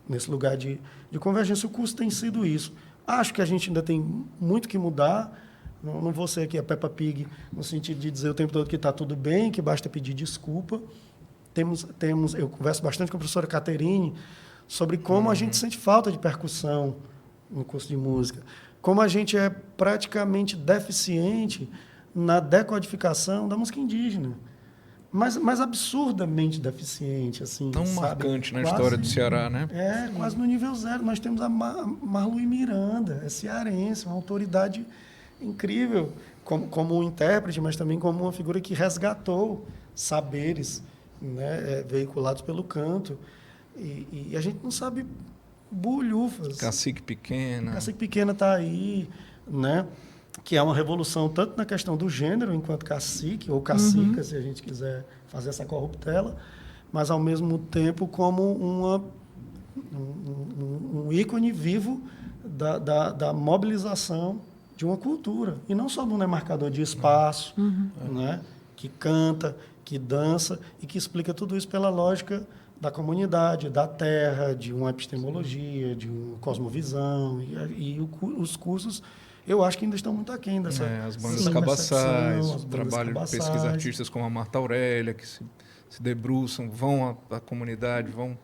Nesse lugar de convergência, o curso tem sido isso. Acho que a gente ainda tem muito que mudar. Não vou ser aqui a Peppa Pig, no sentido de dizer o tempo todo que está tudo bem, que basta pedir desculpa. Eu converso bastante com a professora Caterine sobre como a gente sente falta de percussão no curso de música, como a gente é praticamente deficiente na decodificação da música indígena. Mas absurdamente deficiente, assim. Tão sabe? marcante na história do Ceará, né? Quase no nível zero. Nós temos a Marluí Miranda, é cearense, uma autoridade incrível, como um intérprete, mas também como uma figura que resgatou saberes, né, veiculados pelo canto. E a gente não sabe bulhufas. Cacique Pequena. Cacique Pequena está aí, né? Que é uma revolução tanto na questão do gênero, enquanto cacique, ou cacica, se a gente quiser fazer essa corruptela, mas, ao mesmo tempo, como um ícone vivo da mobilização de uma cultura. E não só um marcador de espaço, né, que canta, que dança, e que explica tudo isso pela lógica da comunidade, da terra, de uma epistemologia, de uma cosmovisão. E os cursos, eu acho que ainda estão muito aquém dessa... As bandas cabaçais, o trabalho de pesquisa artistas como a Marta Aurélia, que se debruçam, vão à comunidade, vão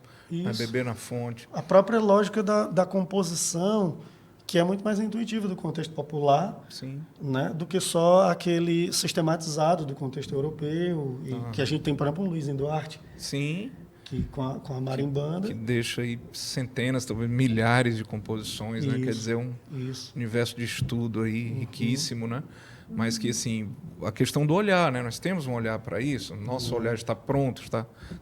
beber na fonte. A própria lógica da composição, que é muito mais intuitiva do contexto popular, Sim. Né, do que só aquele sistematizado do contexto europeu, que a gente tem, por exemplo, o Luiz Duarte. Sim. Que, com a marimbanda. Que deixa aí centenas, talvez milhares de composições, né? Quer dizer, um universo de estudo aí riquíssimo, né? Mas que, assim, a questão do olhar, né? Nós temos um olhar para isso, nosso olhar está pronto,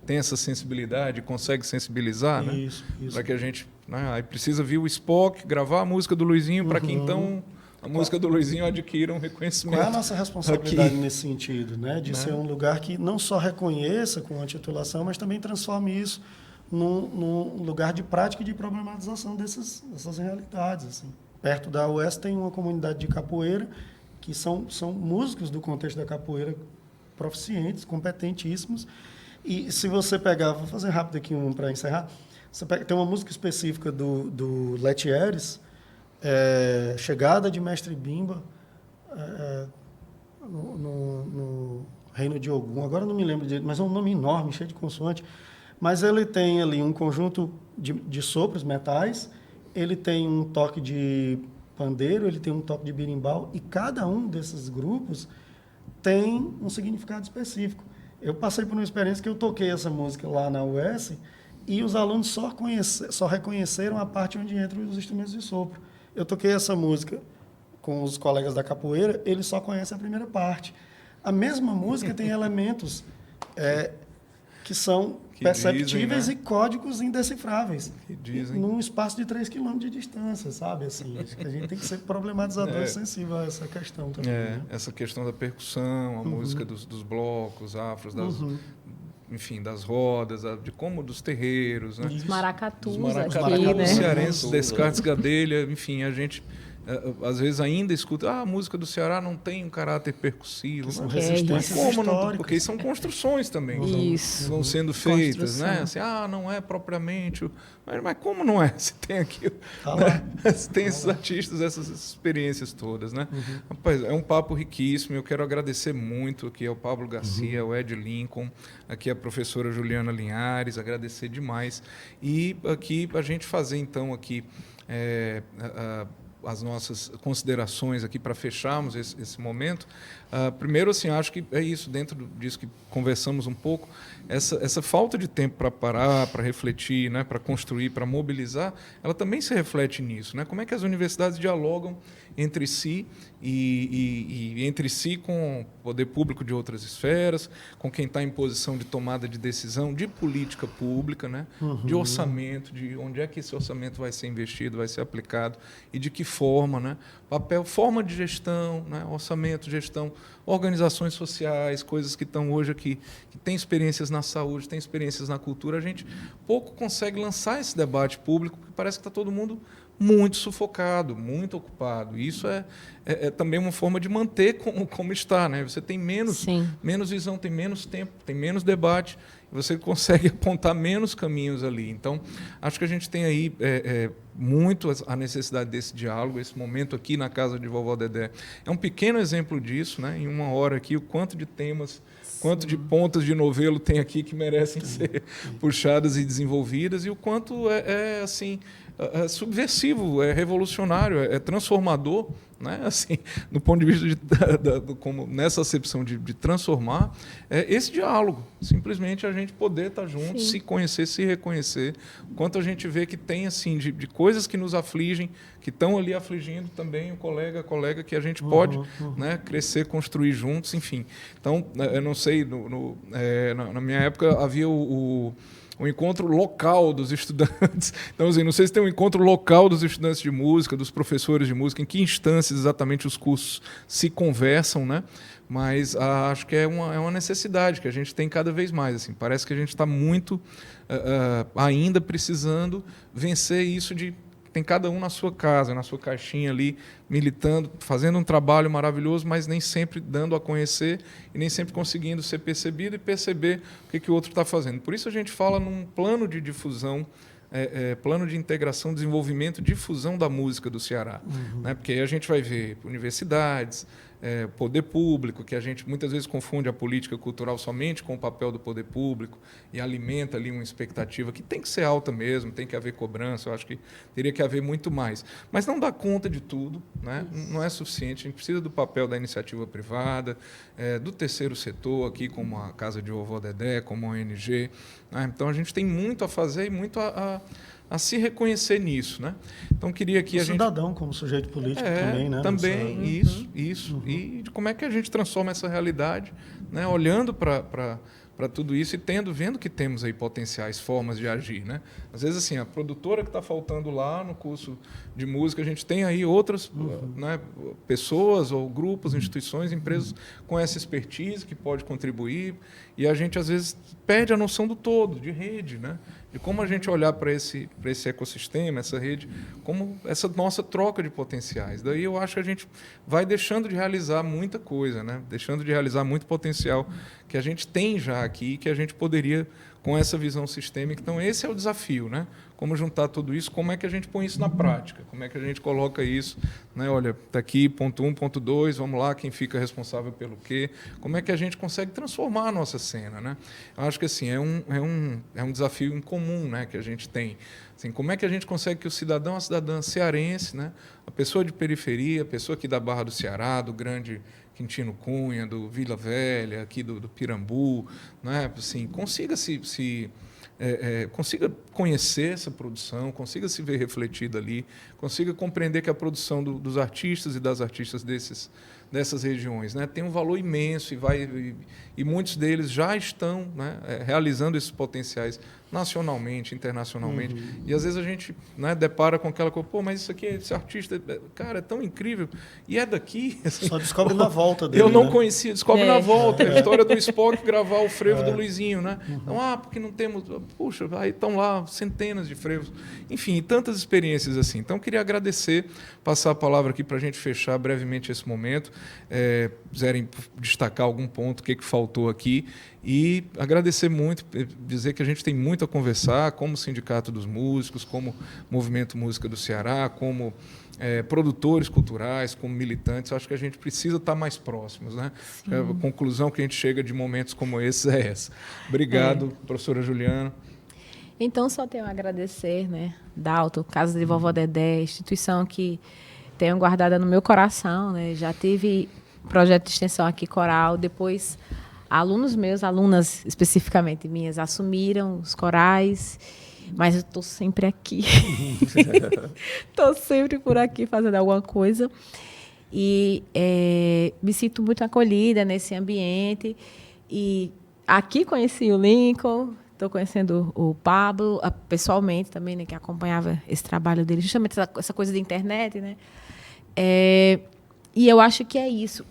tem essa sensibilidade, consegue sensibilizar, né? Isso. Para que a gente... Né? Aí precisa vir o Spock, gravar a música do Luizinho, para que, então, a música do Luizinho adquira um reconhecimento. Qual é a nossa responsabilidade nesse sentido, né? De ser um lugar que não só reconheça com a titulação, mas também transforme isso num lugar de prática e de problematização dessas realidades. Assim. Perto da UES tem uma comunidade de capoeira, que são músicos do contexto da capoeira proficientes, competentíssimos, E se você pegar, vou fazer rápido aqui um para encerrar, tem uma música específica do Letieres, Chegada de Mestre Bimba, no Reino de Ogum, agora não me lembro direito, mas é um nome enorme, cheio de consoante, mas ele tem ali um conjunto de sopros, metais, ele tem um toque de pandeiro, ele tem um toque de berimbau, e cada um desses grupos tem um significado específico. Eu passei por uma experiência que eu toquei essa música lá na UES e os alunos só reconheceram a parte onde entram os instrumentos de sopro. Eu toquei essa música com os colegas da capoeira, eles só conhecem a primeira parte. A mesma música tem elementos que são perceptíveis, dizem, né? E códigos indecifráveis. Que dizem. Num espaço de 3 km de distância, sabe? Assim, acho que a gente tem que ser problematizador e sensível a essa questão também. Né? Essa questão da percussão, a música dos blocos afros, enfim, das rodas, dos terreiros, né? Os maracatus, Os né? cearenses, Descartes, Gadelha, enfim, a gente às vezes ainda escuta, a música do Ceará não tem um caráter percussivo. São Mas resistências como não? históricas. Porque são construções também. Isso. Vão sendo feitas, Construção. né? Assim, não é propriamente... Mas como não é? Se tem aqui... Tá né? lá. Se tem esses artistas, essas experiências todas, né? Rapaz, é um papo riquíssimo. Eu quero agradecer muito aqui ao Pablo Garcia, ao Ed Lincoln, aqui a professora Juliana Linhares, agradecer demais. E aqui a gente fazer, então, aqui... as nossas considerações aqui para fecharmos esse momento. Primeiro, assim, acho que é isso, dentro disso que conversamos um pouco, essa falta de tempo para parar, para refletir, né, para construir, para mobilizar, ela também se reflete nisso, né? Como é que as universidades dialogam entre si e entre si com o poder público de outras esferas, com quem está em posição de tomada de decisão, de política pública, né? De orçamento, de onde é que esse orçamento vai ser investido, vai ser aplicado e de que forma, né? Papel, forma de gestão, né? Orçamento, gestão, organizações sociais, coisas que estão hoje aqui, que têm experiências na saúde, têm experiências na cultura, a gente pouco consegue lançar esse debate público, porque parece que está todo mundo muito sufocado, muito ocupado. E isso é também uma forma de manter como está, né? Você tem menos visão, tem menos tempo, tem menos debate, e você consegue apontar menos caminhos ali. Então, acho que a gente tem aí muito a necessidade desse diálogo. Esse momento aqui na casa de Vovó Dedé é um pequeno exemplo disso, né? Em uma hora aqui, o quanto de temas, quanto de pontas de novelo tem aqui que merecem ser puxadas e desenvolvidas, e o quanto assim, subversivo, é revolucionário, é transformador, né? Assim, do ponto de vista como nessa acepção de transformar, esse diálogo, simplesmente a gente poder estar junto, se conhecer, se reconhecer, o quanto a gente vê que tem assim de coisas que nos afligem, que estão ali afligindo também o colega, que a gente pode né, crescer, construir juntos, enfim. Então, eu não sei, na minha época havia o encontro local dos estudantes. Então, assim, não sei se tem um encontro local dos estudantes de música, dos professores de música, em que instâncias exatamente os cursos se conversam, né? Mas acho que é uma necessidade que a gente tem cada vez mais. Assim, parece que a gente está muito ainda precisando vencer isso de tem cada um na sua casa, na sua caixinha ali, militando, fazendo um trabalho maravilhoso, mas nem sempre dando a conhecer e nem sempre conseguindo ser percebido e perceber o que o outro está fazendo. Por isso a gente fala num plano de difusão, plano de integração, desenvolvimento, difusão da música do Ceará. Né? Porque aí a gente vai ver universidades, poder público, que a gente muitas vezes confunde a política cultural somente com o papel do poder público e alimenta ali uma expectativa que tem que ser alta mesmo, tem que haver cobrança, eu acho que teria que haver muito mais. Mas não dá conta de tudo, né? Não é suficiente, a gente precisa do papel da iniciativa privada, do terceiro setor, aqui como a Casa de Vovó Dedé, como a ONG. Né? Então, a gente tem muito a fazer e muito a se reconhecer nisso, né? Então queria que a gente cidadão como sujeito político também, né? Também isso e de como é que a gente transforma essa realidade, né? Olhando para tudo isso e vendo que temos aí potenciais formas de agir, né? Às vezes assim a produtora que está faltando lá no curso de música, a gente tem aí outras né, pessoas ou grupos, instituições, empresas com essa expertise que pode contribuir, e a gente às vezes perde a noção do todo, de rede, né? de como a gente olhar para esse ecossistema, essa rede, como essa nossa troca de potenciais. Daí eu acho que a gente vai deixando de realizar muita coisa, né? Deixando de realizar muito potencial que a gente tem já aqui, que a gente poderia com essa visão sistêmica. Então, esse é o desafio, né? Como juntar tudo isso, como é que a gente põe isso na prática, como é que a gente coloca isso, né? Olha, está aqui, ponto 1, ponto 2, vamos lá, quem fica responsável pelo quê, como é que a gente consegue transformar a nossa cena, né? Eu acho que assim, é um desafio em comum, né, que a gente tem. Assim, como é que a gente consegue que o cidadão, a cidadã cearense, né, a pessoa de periferia, a pessoa aqui da Barra do Ceará, do Grande Quintino Cunha, do Vila Velha, aqui do Pirambu, né, assim, consiga consiga conhecer essa produção, consiga se ver refletida ali, consiga compreender que a produção dos artistas e das artistas dessas regiões, né, tem um valor imenso e muitos deles já estão, né, realizando esses potenciais nacionalmente, internacionalmente. E às vezes a gente, né, depara com aquela coisa, pô, mas isso aqui, esse artista, cara, é tão incrível e é daqui. Assim, só descobre na volta dele. Eu não né? conhecia, descobre na volta. A história do Spock gravar o frevo do Luizinho, né? Então, porque não temos. Puxa, aí estão lá centenas de frevos. Enfim, tantas experiências assim. Então, queria agradecer, passar a palavra aqui para a gente fechar brevemente esse momento. Quiserem destacar algum ponto, o que faltou aqui. E agradecer muito, dizer que a gente tem muito a conversar, como Sindicato dos Músicos, como Movimento Música do Ceará, como produtores culturais, como militantes. Acho que a gente precisa estar mais próximos, né? A conclusão que a gente chega de momentos como esses é essa. Obrigado, professora Juliana. Então, só tenho a agradecer, né, Dalton, Casa de Vovó Dedé, instituição que tenho guardada no meu coração, né? Já tive projeto de extensão aqui, coral, depois alunos meus, alunas especificamente minhas, assumiram os corais, mas eu estou sempre aqui. Estou sempre por aqui fazendo alguma coisa. E me sinto muito acolhida nesse ambiente. E aqui conheci o Lincoln, estou conhecendo o Pablo, pessoalmente também, né, que acompanhava esse trabalho dele, justamente essa coisa da internet, né? E eu acho que é isso.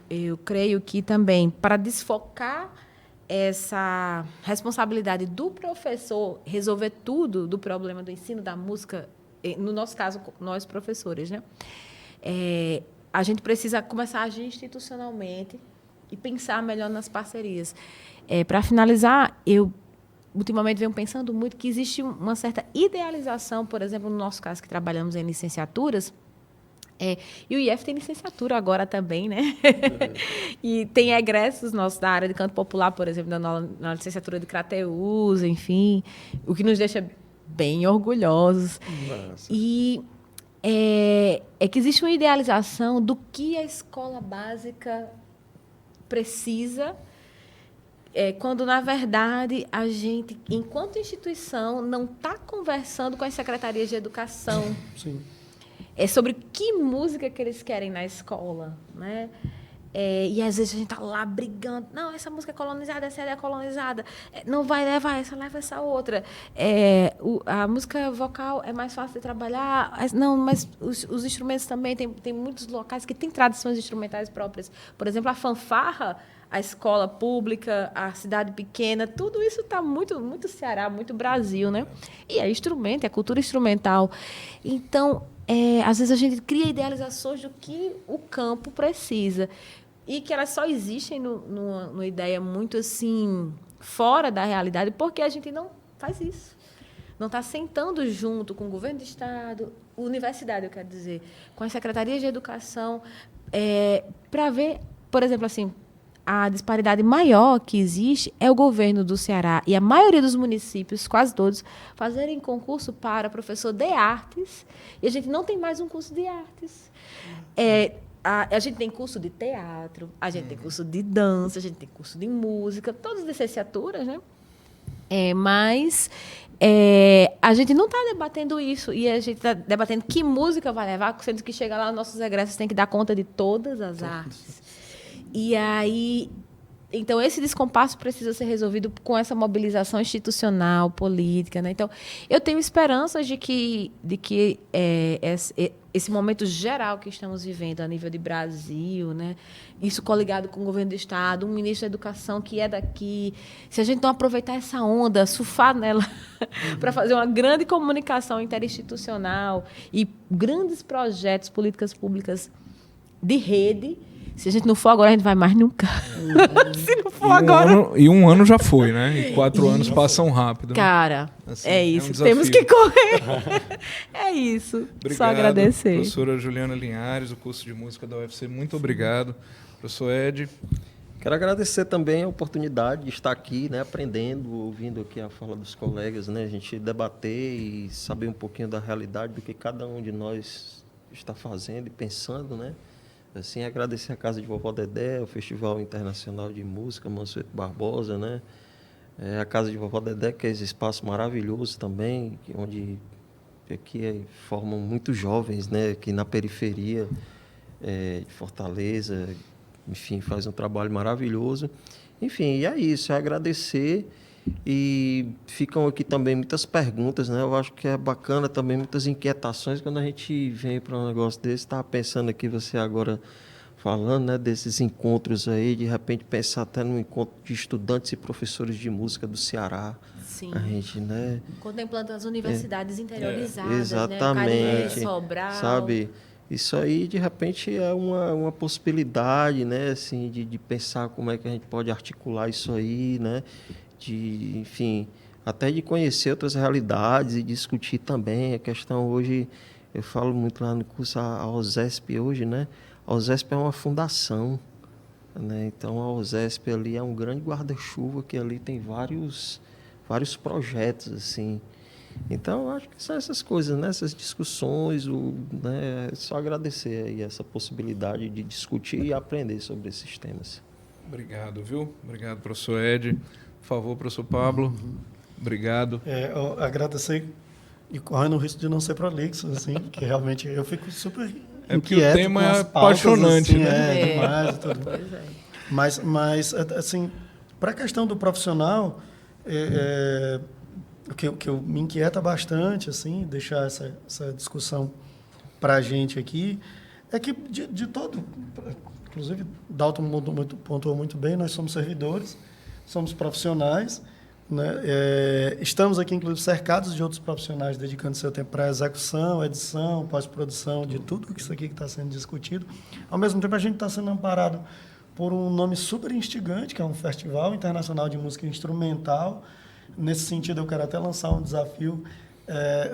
Eu creio que também, para desfocar essa responsabilidade do professor resolver tudo do problema do ensino da música, no nosso caso, nós professores, né? A gente precisa começar a agir institucionalmente e pensar melhor nas parcerias. Para finalizar, eu ultimamente venho pensando muito que existe uma certa idealização, por exemplo, no nosso caso, que trabalhamos em licenciaturas. E o IF tem licenciatura agora também, né? E tem egressos nossos da área de canto popular, por exemplo, na licenciatura de Crateús, enfim, o que nos deixa bem orgulhosos. Nossa. E é que existe uma idealização do que a escola básica precisa, quando, na verdade, a gente, enquanto instituição, não está conversando com as secretarias de educação. Sim. Sobre que música que eles querem na escola, né? E às vezes a gente está lá brigando. Não, essa música é colonizada, essa é colonizada. Não vai levar essa, leva essa outra. A música vocal é mais fácil de trabalhar. Não, mas os instrumentos também. Tem muitos locais que têm tradições instrumentais próprias. Por exemplo, a fanfarra, a escola pública, a cidade pequena, tudo isso está muito, muito Ceará, muito Brasil, né? E é instrumento, é cultura instrumental. Então, às vezes a gente cria idealizações do que o campo precisa e que elas só existem numa ideia muito assim fora da realidade porque a gente não faz isso, não está sentando junto com o governo do estado, universidade, eu quero dizer, com as secretarias de educação, para ver, por exemplo, assim, a disparidade maior que existe é o governo do Ceará e a maioria dos municípios, quase todos, fazerem concurso para professor de artes e a gente não tem mais um curso de artes. A gente tem curso de teatro, a gente tem curso de dança, a gente tem curso de música, todas as licenciaturas, né? Mas a gente não está debatendo isso e a gente está debatendo que música vai levar, sendo que chega lá, nossos egressos têm que dar conta de todas as artes. E aí Então, esse descompasso precisa ser resolvido com essa mobilização institucional, política, né? Então, eu tenho esperanças de que esse momento geral que estamos vivendo a nível de Brasil, né? Isso coligado com o governo do Estado, um ministro da Educação que é daqui, se a gente não aproveitar essa onda, surfar nela para fazer uma grande comunicação interinstitucional e grandes projetos, políticas públicas de rede. Se a gente não for agora, a gente vai mais nunca. Se não for agora... E um ano já foi, né? E 4 anos passam rápido. Cara, Assim, é isso. um Temos que correr. É isso. Obrigado, só agradecer. Professora Juliana Linhares, do curso de música da UFC. Muito obrigado. Professor Ed. Quero agradecer também a oportunidade de estar aqui, né, aprendendo, ouvindo aqui a fala dos colegas, né, a gente debater e saber um pouquinho da realidade do que cada um de nós está fazendo e pensando, né? Assim, agradecer a Casa de Vovó Dedé, o Festival Internacional de Música Mansueto Barbosa, né? A Casa de Vovó Dedé, que é esse espaço maravilhoso também, onde aqui formam muitos jovens, né? Aqui na periferia de Fortaleza, enfim, faz um trabalho maravilhoso. Enfim, e é isso, é agradecer. E ficam aqui também muitas perguntas, né? Eu acho que é bacana também, muitas inquietações quando a gente vem para um negócio desse. Estava pensando aqui, você agora falando, né, desses encontros aí, de repente pensar até no encontro de estudantes e professores de música do Ceará. Sim. A gente, né? Contemplando as universidades interiorizadas, exatamente, né? Cariri, Sobral. Sabe? Isso aí, de repente, é uma possibilidade, né? Assim, de pensar como é que a gente pode articular isso aí, né? Enfim, até de conhecer outras realidades e discutir também a questão hoje. Eu falo muito lá no curso, a OSESP hoje, né? A OSESP é uma fundação, né? Então a OSESP ali é um grande guarda-chuva que ali tem vários projetos, assim. Então, eu acho que são essas coisas, né? Essas discussões, né? É só agradecer aí essa possibilidade de discutir e aprender sobre esses temas. Obrigado, viu? Obrigado, professor Ed. Por favor, professor Pablo. Obrigado. Eu agradecer e correndo o risco de não ser prolixo, assim, porque realmente eu fico super porque inquieto o tema com as é pautas, apaixonante, assim, né? Demais e tudo. Pois é. Mas assim, para a questão do profissional, o que eu me inquieta bastante, assim, deixar essa discussão para a gente aqui, é que de todo, inclusive Dalton pontuou muito bem, nós somos servidores, somos profissionais, né? Estamos aqui, inclusive, cercados de outros profissionais dedicando seu tempo para execução, edição, pós-produção, de tudo isso aqui que está sendo discutido. Ao mesmo tempo, a gente está sendo amparado por um nome super instigante, que é um Festival Internacional de Música Instrumental. Nesse sentido, eu quero até lançar um desafio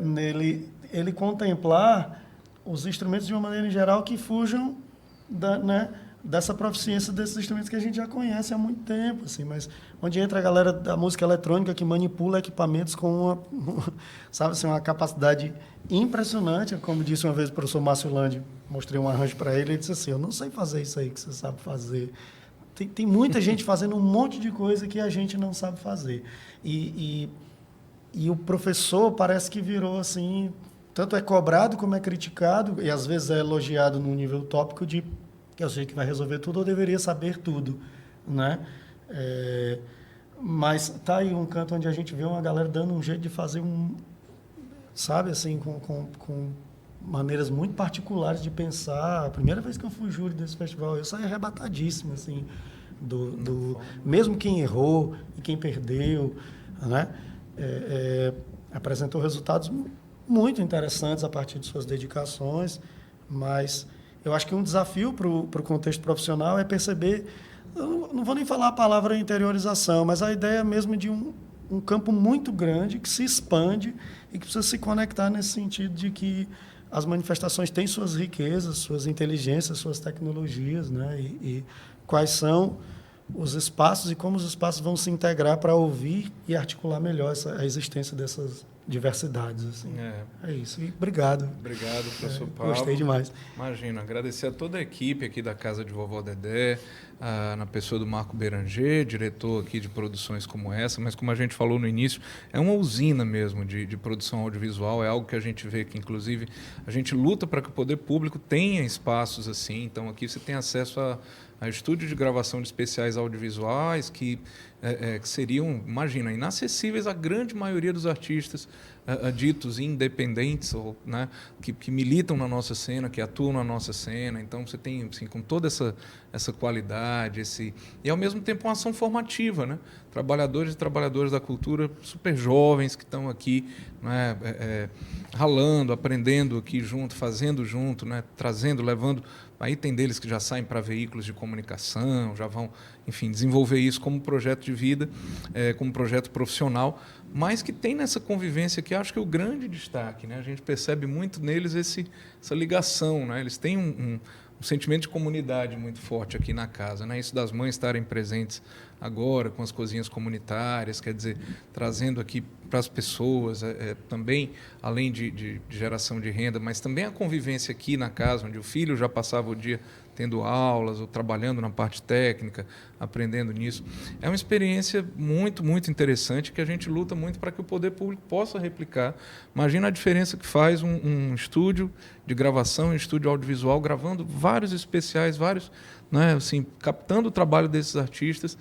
nele, ele contemplar os instrumentos de uma maneira em geral que fujam dessa proficiência desses instrumentos que a gente já conhece há muito tempo, assim, mas onde entra a galera da música eletrônica que manipula equipamentos com uma capacidade impressionante, como disse uma vez o professor Márcio Landi, mostrei um arranjo para ele, ele disse assim, eu não sei fazer isso aí que você sabe fazer. Tem muita gente fazendo um monte de coisa que a gente não sabe fazer. E o professor parece que virou assim, tanto é cobrado como é criticado, e às vezes é elogiado num nível tópico de que eu sei que vai resolver tudo, ou deveria saber tudo, né? Mas tá aí um canto onde a gente vê uma galera dando um jeito de fazer sabe, assim, com maneiras muito particulares de pensar. A primeira vez que eu fui júri desse festival, eu saí arrebatadíssimo, assim, mesmo quem errou e quem perdeu, né? Apresentou resultados muito interessantes a partir de suas dedicações, mas eu acho que um desafio para o contexto profissional é perceber, eu não vou nem falar a palavra interiorização, mas a ideia mesmo de um campo muito grande que se expande e que precisa se conectar nesse sentido de que as manifestações têm suas riquezas, suas inteligências, suas tecnologias, né? E quais são os espaços e como os espaços vão se integrar para ouvir e articular melhor a existência dessas diversidades. Assim. É isso. E obrigado. Obrigado, professor Pablo. Gostei demais. Imagina, agradecer a toda a equipe aqui da Casa de Vovó Dedé, na pessoa do Marco Beranger, diretor aqui de produções como essa, mas como a gente falou no início, é uma usina mesmo de produção audiovisual, é algo que a gente vê que, inclusive, a gente luta para que o poder público tenha espaços assim, então aqui você tem acesso a a estúdio de gravação de especiais audiovisuais que seriam, imagina, inacessíveis à grande maioria dos artistas ditos independentes, ou, né, que militam na nossa cena, que atuam na nossa cena. Então você tem, assim, com toda essa qualidade, e ao mesmo tempo uma ação formativa, né? Trabalhadores e trabalhadoras da cultura super jovens que estão aqui, né, ralando, aprendendo aqui junto, fazendo junto, né, trazendo, levando. Aí tem deles que já saem para veículos de comunicação, já vão, enfim, desenvolver isso como projeto de vida, como projeto profissional, mas que tem nessa convivência que acho que é o grande destaque, né? A gente percebe muito neles essa ligação, né? Eles têm um sentimento de comunidade muito forte aqui na casa, né? Isso das mães estarem presentes agora com as cozinhas comunitárias, quer dizer, trazendo aqui para as pessoas também, além de geração de renda, mas também a convivência aqui na casa, onde o filho já passava o dia tendo aulas ou trabalhando na parte técnica, aprendendo nisso. É uma experiência muito, muito interessante que a gente luta muito para que o poder público possa replicar. Imagina a diferença que faz um estúdio de gravação, um estúdio audiovisual, gravando vários especiais, vários, né, assim, captando o trabalho desses artistas.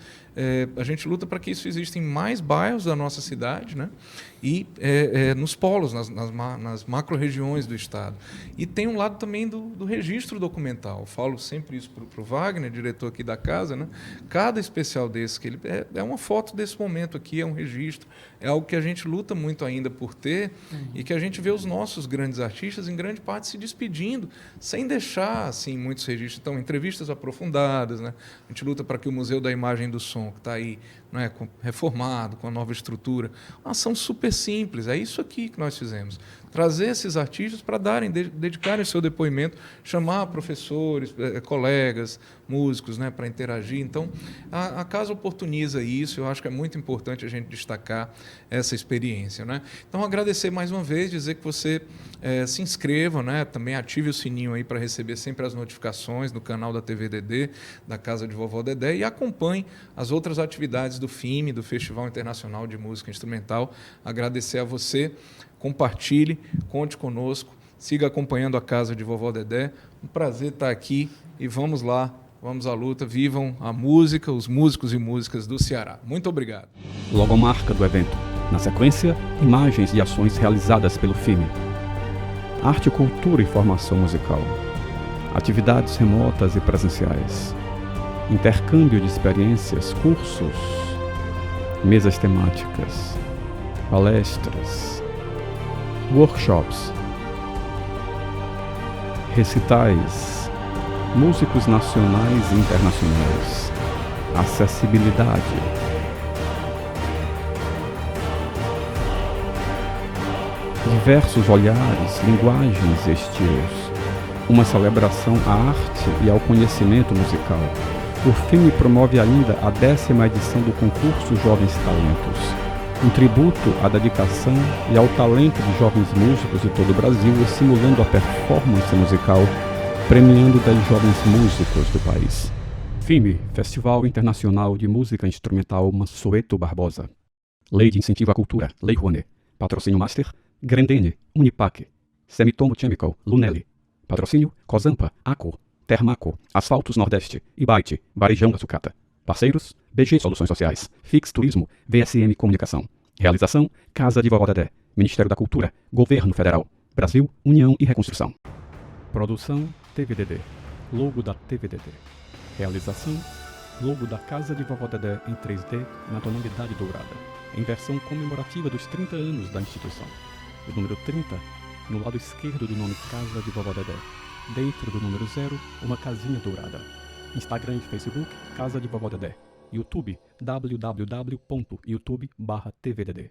A gente luta para que isso exista em mais bairros da nossa cidade, né, e nos polos, nas macro-regiões do estado. E tem um lado também do registro documental. Eu falo sempre isso para o Wagner, diretor aqui da casa, né? Cada especial desse, que ele é uma foto desse momento aqui, é um registro, é algo que a gente luta muito ainda por ter, e que a gente vê os nossos grandes artistas, em grande parte, se despedindo, sem deixar assim, muitos registros. Então, entrevistas aprofundadas, né? A gente luta para que o Museu da Imagem e do Som, que está aí, né, reformado, com a nova estrutura, uma ação super simples, é isso aqui que nós fizemos. Trazer esses artistas para dedicarem seu depoimento, chamar professores, colegas, músicos, né, para interagir. Então, a casa oportuniza isso, eu acho que é muito importante a gente destacar essa experiência, né? Então, agradecer mais uma vez, dizer que você se inscreva, né, também ative o sininho aí para receber sempre as notificações no canal da TV Dedé, da Casa de Vovó Dedé, e acompanhe as outras atividades do FIME, do Festival Internacional de Música Instrumental. Agradecer a você, compartilhe, conte conosco, siga acompanhando a Casa de Vovó Dedé. Um prazer estar aqui e vamos lá, vamos à luta, vivam a música, os músicos e músicas do Ceará. Muito obrigado. Logomarca do evento. Na sequência, imagens e ações realizadas pelo FIME. Arte, cultura e formação musical. Atividades remotas e presenciais. Intercâmbio de experiências, cursos, mesas temáticas, palestras, workshops, recitais, músicos nacionais e internacionais, acessibilidade, diversos olhares, linguagens e estilos, uma celebração à arte e ao conhecimento musical. O FIME promove ainda a 10ª edição do concurso Jovens Talentos, um tributo à dedicação e ao talento de jovens músicos de todo o Brasil, estimulando a performance musical, premiando 10 jovens músicos do país. FIME, Festival Internacional de Música Instrumental Mansueto Barbosa. Lei de Incentivo à Cultura, Lei Rouanet. Patrocínio Master, Grendene, Unipac. Semitomo Chemical, Lunelli. Patrocínio, Cozampa, Aco, Termaco, Asfaltos Nordeste, Ibite, Varejão da Sucata. Parceiros, BG Soluções Sociais, Fix Turismo, VSM Comunicação. Realização, Casa de Vovó Dedé, Ministério da Cultura, Governo Federal, Brasil, União e Reconstrução. Produção, TVDD. Logo da TVDD. Realização, logo da Casa de Vovó Dedé em 3D na tonalidade dourada, em versão comemorativa dos 30 anos da instituição. O número 30, no lado esquerdo do nome Casa de Vovó Dedé. Dentro do número 0, uma casinha dourada. Instagram e Facebook, Casa de Vovó Dedé. YouTube, www.youtube.com/tvdd.